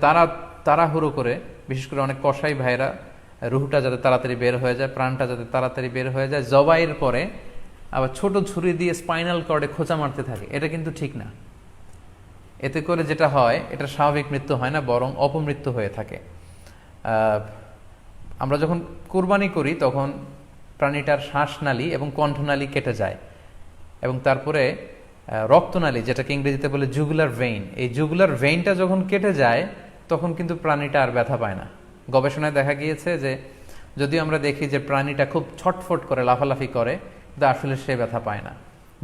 তাড়াহুড়ো করে, বিশেষ করে অনেক কসাই ভাইরা রুহটা যাতে তাড়াতাড়ি বের হয়ে যায়, প্রাণটা যাতে তাড়াতাড়ি বের হয়ে যায়, জবাইয়ের পরে আবার ছোট ছুরি দিয়ে স্পাইনাল কর্ডে খোঁচা মারতে থাকে, এটা কিন্তু ঠিক না। এতে করে যেটা হয়, এটা স্বাভাবিক মৃত্যু হয় না, বরং অপমৃত্যু হয়ে থাকে। আমরা যখন কুরবানি করি তখন প্রাণীটার শ্বাসনালী এবং কণ্ঠনালী কেটে যায়, এবং তারপরে রক্তনালী, যেটাকে ইংরেজিতে বলে জুগুলার ভেইন, এই জুগুলার ভেইনটা যখন কেটে যায় তখন কিন্তু প্রাণীটা আর ব্যথা পায় না। গবেষণায় দেখা গিয়েছে যে যদিও আমরা দেখি যে প্রাণীটা খুব ছটফট করে, লাফালাফি করে, কিন্তু আসলে সে ব্যথা পায় না।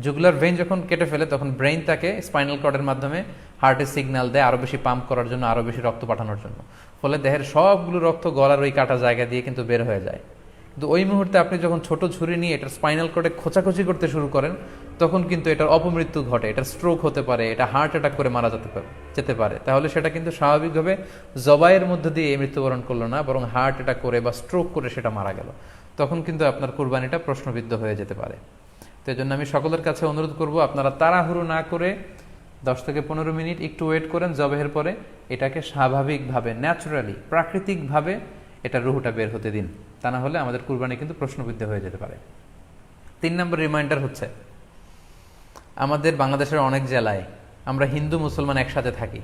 জুগুলার ভেইন যখন কেটে ফেলে তখন ব্রেইন তাকে স্পাইনাল কর্ডের মাধ্যমে হার্টে সিগন্যাল দেয় আরো বেশি পাম্প করার জন্য, আরো বেশি রক্ত পাঠানোর জন্য। ফলে দেহের সবগুলো রক্ত গলার ওই কাটা জায়গা দিয়ে কিন্তু বের হয়ে যায়। কিন্তু ওই মুহূর্তে আপনি যখন ছোট ছুরি নিয়ে এটার স্পাইনাল কর্ডে খোঁচাখুচি করতে শুরু করেন, তখন কিন্তু এটার অপমৃত্যু ঘটে, এটার স্ট্রোক হতে পারে, এটা হার্ট অ্যাটাক করে মারা যেতে পারে। তাহলে সেটা কিন্তু স্বাভাবিকভাবে জবাইয়ের মধ্যে দিয়ে মৃত্যুবরণ করলো না, বরং হার্ট অ্যাটাক করে বা স্ট্রোক করে সেটা মারা গেল। তখন কিন্তু আপনার কুরবানিটা প্রশ্নবিদ্ধ হয়ে যেতে পারে। তো এই জন্য আমি সকলের কাছে অনুরোধ করব, আপনারা তাড়াহুড়ো না করে 10 থেকে 15 মিনিট একটু ওয়েট করেন জবাইয়ের পরে, এটাকে স্বাভাবিকভাবে, ন্যাচারালি, প্রাকৃতিকভাবে এটা রুহটা বের হতে দিন। তা না হলে আমাদের কুরবানি কিন্তু প্রশ্নবিদ্ধ হয়ে যেতে পারে। 3 নম্বর রিমাইন্ডার হচ্ছে, আমাদের বাংলাদেশের অনেক জেলায় আমরা হিন্দু মুসলমান একসাথে থাকি।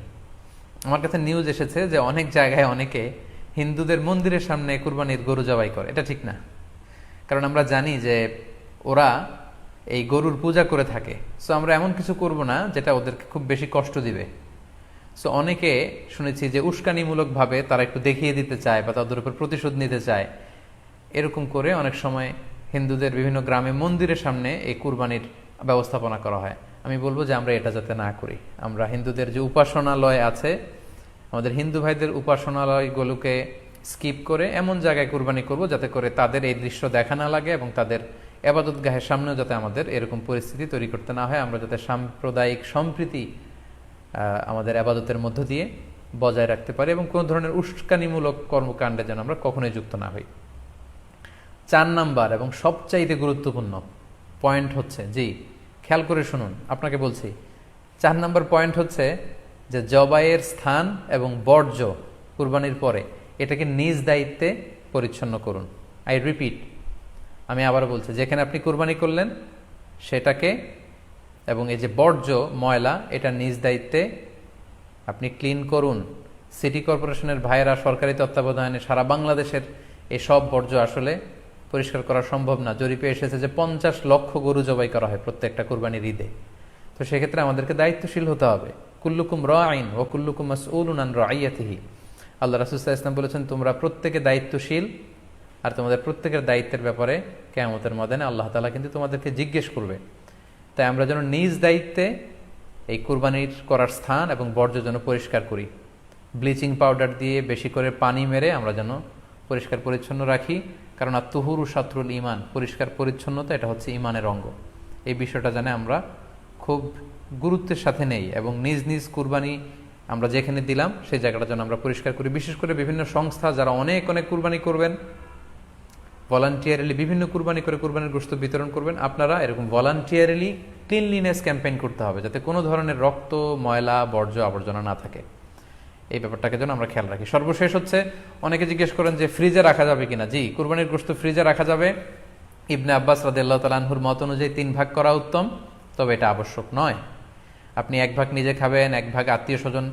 আমার কাছে নিউজ এসেছে যে অনেক জায়গায় অনেকে হিন্দুদের মন্দিরের সামনে কুরবানির গরু জবাই করে। এটা ঠিক না, কারণ আমরা জানি যে ওরা এই গরুর পূজা করে থাকে। সো আমরা এমন কিছু করব না যেটা ওদেরকে খুব বেশি কষ্ট দিবে। সো অনেকে শুনেছি যে উস্কানিমূলকভাবে তারা একটু দেখিয়ে দিতে চায় বা তাদের উপর প্রতিশোধ নিতে চায়, এরকম করে অনেক সময় হিন্দুদের বিভিন্ন গ্রামে মন্দিরের সামনে এই কুরবানির ব্যবস্থাপনা করা হয়। আমি বলবো যে আমরা এটা যাতে না করি। আমরা হিন্দুদের যে উপাসনালয় আছে, আমাদের হিন্দু ভাইদের উপাসনালয়গুলোকে স্কিপ করে এমন জায়গায় কুরবানি করব যাতে করে তাদের এই দৃশ্য দেখা না লাগে এবং তাদের এবাদতগাহের সামনেও যাতে আমাদের এরকম পরিস্থিতি তৈরি করতে না হয়, আমরা যাতে সাম্প্রদায়িক সম্প্রীতি আমাদের আবাদতের মধ্য দিয়ে বজায় রাখতে পারি এবং কোনো ধরনের উস্কানিমূলক কর্মকাণ্ডে যেন আমরা কখনোই যুক্ত না হই। 4 নাম্বার এবং সবচাইতে গুরুত্বপূর্ণ পয়েন্ট হচ্ছে, জি খেয়াল করে শুনুন, আপনাকে বলছি 4 নাম্বার পয়েন্ট হচ্ছে যে জবাইয়ের স্থান এবং বর্জ্য কুরবানির পরে এটাকে নিজ দায়িত্বে পরিচ্ছন্ন করুন। আই রিপিট, আমি আবারও বলছি, যেখানে আপনি কুরবানি করলেন সেটাকে এবং এই যে বর্জ্য ময়লা এটা নিজ দায়িত্বে আপনি ক্লিন করুন। সিটি কর্পোরেশনের ভাইয়েরা সরকারি তত্ত্বাবধানে সারা বাংলাদেশের এই সব বর্জ্য আসলে পরিষ্কার করা সম্ভব না। জরিপে এসেছে যে 50 লক্ষ গরু জবাই করা হয় প্রত্যেকটা কুরবানির ঈদে। তো সেক্ষেত্রে আমাদেরকে দায়িত্বশীল হতে হবে। কুল্লুকুম রাঈন ওয়া কুল্লুকুম মাসউলুন আন রাইয়াতিহি। আল্লাহ রাসূল সাল্লাল্লাহু আলাইহি ওয়াসাল্লাম বলেছেন, তোমরা প্রত্যেকে দায়িত্বশীল আর তোমাদের প্রত্যেকের দায়িত্বের ব্যাপারে কিয়ামতের ময়দানে আল্লাহ তাআলা কিন্তু তোমাদেরকে জিজ্ঞেস করবে। তাই আমরা যেন নিজ দায়িত্বে এই কুরবানির করার স্থান এবং বর্জ্য যেন পরিষ্কার করি। ব্লিচিং পাউডার দিয়ে বেশি করে পানি মেরে আমরা যেন পরিষ্কার পরিচ্ছন্ন রাখি, কারণ আত্তুহুরু শাত্রুল ঈমান, পরিষ্কার পরিচ্ছন্নতা এটা হচ্ছে ঈমানের অঙ্গ। এই বিষয়টা জানে আমরা খুব গুরুত্বের সাথে নেই এবং নিজ নিজ কুরবানি আমরা যেখানে দিলাম সেই জায়গাটা যেন আমরা পরিষ্কার করি। বিশেষ করে বিভিন্ন সংস্থা যারা অনেক অনেক কুরবানি করবেন, ভলান্টিয়ারিলি বিভিন্ন কুরবানি করে কুরবানির গোশত বিতরণ করবেন, আপনারা এরকম ভলান্টিয়ারিলি ক্লিনলিনেস ক্যাম্পেইন করতে হবে যাতে কোনো ধরনের রক্ত, ময়লা, বর্জ্য, আবর্জনা না থাকে। এই ব্যাপারটাকে যেন আমরা খেয়াল রাখি। সর্বশেষ হচ্ছে, অনেকে জিজ্ঞেস করেন যে ফ্রিজে রাখা যাবে কিনা। জি, কুরবানির গোশত ফ্রিজে রাখা যাবে। ইবনে আব্বাস রাদিয়াল্লাহু তাআলা আনহুর মত অনুযায়ী 3 ভাগ করা উত্তম, তবে এটা আবশ্যক নয়। আপনি 1 ভাগ নিজে খাবেন, 1 ভাগ আত্মীয় স্বজন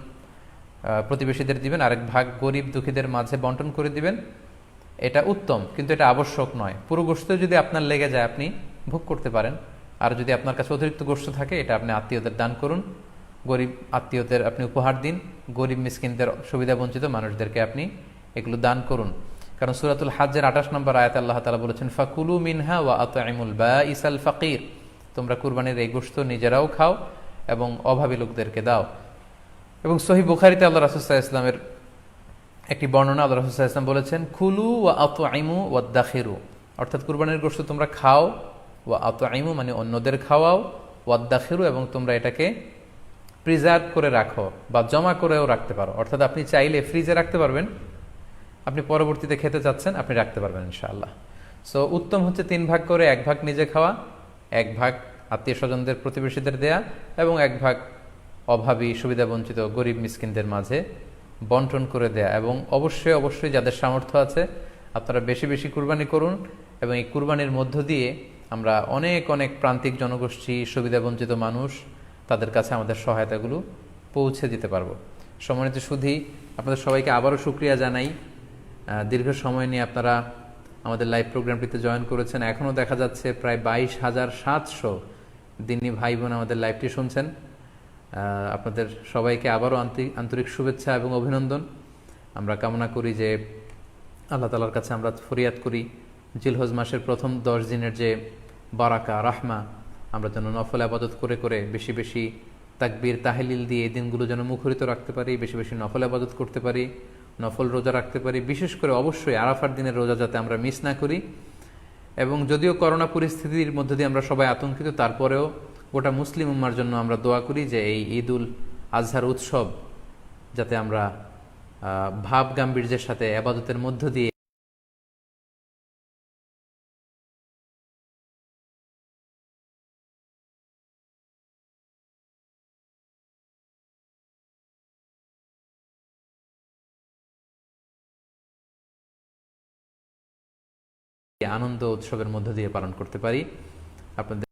প্রতিবেশীদের দিবেন, আরেক ভাগ গরিব দুঃখীদের মাঝে বন্টন করে দিবেন, এটা উত্তম, কিন্তু এটা আবশ্যক নয়। পুরো গোশত যদি আপনার লেগে যায় আপনি ভোগ করতে পারেন, আর যদি আপনার কাছে অতিরিক্ত গোশত থাকে এটা আপনি আত্মীয়দের দান করুন, গরিব আত্মীয়দের আপনি উপহার দিন, গরিব মিসকিনদের, সুবিধা বঞ্চিত মানুষদেরকে আপনি এগুলো দান করুন। কারণ সূরাতুল হজ্জের 28 নম্বর আয়াতে আল্লাহ তাআলা বলেছেন, ফাকুলু মিনহা ওয়া আত'ইমুল বাঈসাল ফাকির, তোমরা কুরবানির এই গোশত নিজেরাও খাও এবং অভাবী লোকদেরকে দাও। এবং সহিহ বুখারীতে আল্লাহ রাসূল সাল্লাল্লাহু আলাইহি ওয়াসাল্লামের একটি বর্ণনা, আল্লাহ রাসূল সাল্লাল্লাহু আলাইহি ওয়াসাল্লাম বলেছেন, কুলু ওয়া আত'ইমু ওয়াদাখিরু, অর্থাৎ কুরবানির গোশত তোমরা খাও, ওয়া আত'ইমু মানে অন্যদের খাওয়াও, ওয়াদাখিরু এবং তোমরা এটাকে প্রিজার্ভ করে রাখো বা জমা করেও রাখতে পারো। অর্থাৎ আপনি চাইলে ফ্রিজে রাখতে পারবেন, আপনি পরবর্তীতে খেতে চাচ্ছেন আপনি রাখতে পারবেন ইনশাআল্লাহ। সো উত্তম হচ্ছে 3 ভাগ করে 1 ভাগ নিজে খাওয়া, 1 ভাগ আত্মীয় স্বজনদের প্রতিবেশীদের দেয়া এবং 1 ভাগ অভাবী, সুবিধা বঞ্চিত গরিব মিসকিনদের মাঝে বন্টন করে দেয়া। এবং অবশ্যই অবশ্যই যাদের সামর্থ্য আছে আপনারা বেশি বেশি কুরবানি করুন এবং এই কুরবানির মধ্য দিয়ে আমরা অনেক অনেক প্রান্তিক জনগোষ্ঠী, সুবিধা বঞ্চিত মানুষ, তাদের কাছে আমাদের সহায়তাগুলো পৌঁছে দিতে পারবো। সম্মানিত সুধী, আপনাদের সবাইকে আবারও শুকরিয়া জানাই। দীর্ঘ সময় নিয়ে আপনারা আমাদের লাইভ প্রোগ্রামটিতে জয়েন করেছেন। এখনও দেখা যাচ্ছে প্রায় 22,700 দিনী ভাই বোন আমাদের লাইভটি শুনছেন। আপনাদের সবাইকে আবারও আন্তরিক শুভেচ্ছা এবং অভিনন্দন। আমরা কামনা করি যে আল্লাহ তাআলার কাছে আমরা ফরিয়াদ করি জিলহজ মাসের প্রথম 10 দিনের যে বারাকা, রাহমা, আমরা যেন নফল আবাদত করে করে বেশি বেশি তাকবীর তাহলিল দিয়ে এই দিনগুলো যেন মুখরিত রাখতে পারি, বেশি বেশি নফল আবাদত করতে পারি, নফল রোজা রাখতে পারি। বিশেষ করে অবশ্যই আরাফার দিনের রোজা যাতে আমরা মিস না করি। এবং যদিও করোনা পরিস্থিতির মধ্য দিয়ে আমরা সবাই আতঙ্কিত, তারপরেও গোটা মুসলিম উম্মার জন্য আমরা দোয়া করি যে এই ঈদ উল আজহার উৎসব যাতে আমরা ভাব গাম্ভীর্যের সাথে আবাদতের মধ্য দিয়ে আনন্দ উৎসবের মধ্য দিয়ে পালন করতে পারি। আপনাদের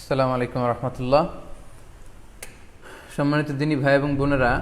আসসালামু আলাইকুম রহমতুল্লাহ। সম্মানিত দিনী ভাই এবং বোনেরা,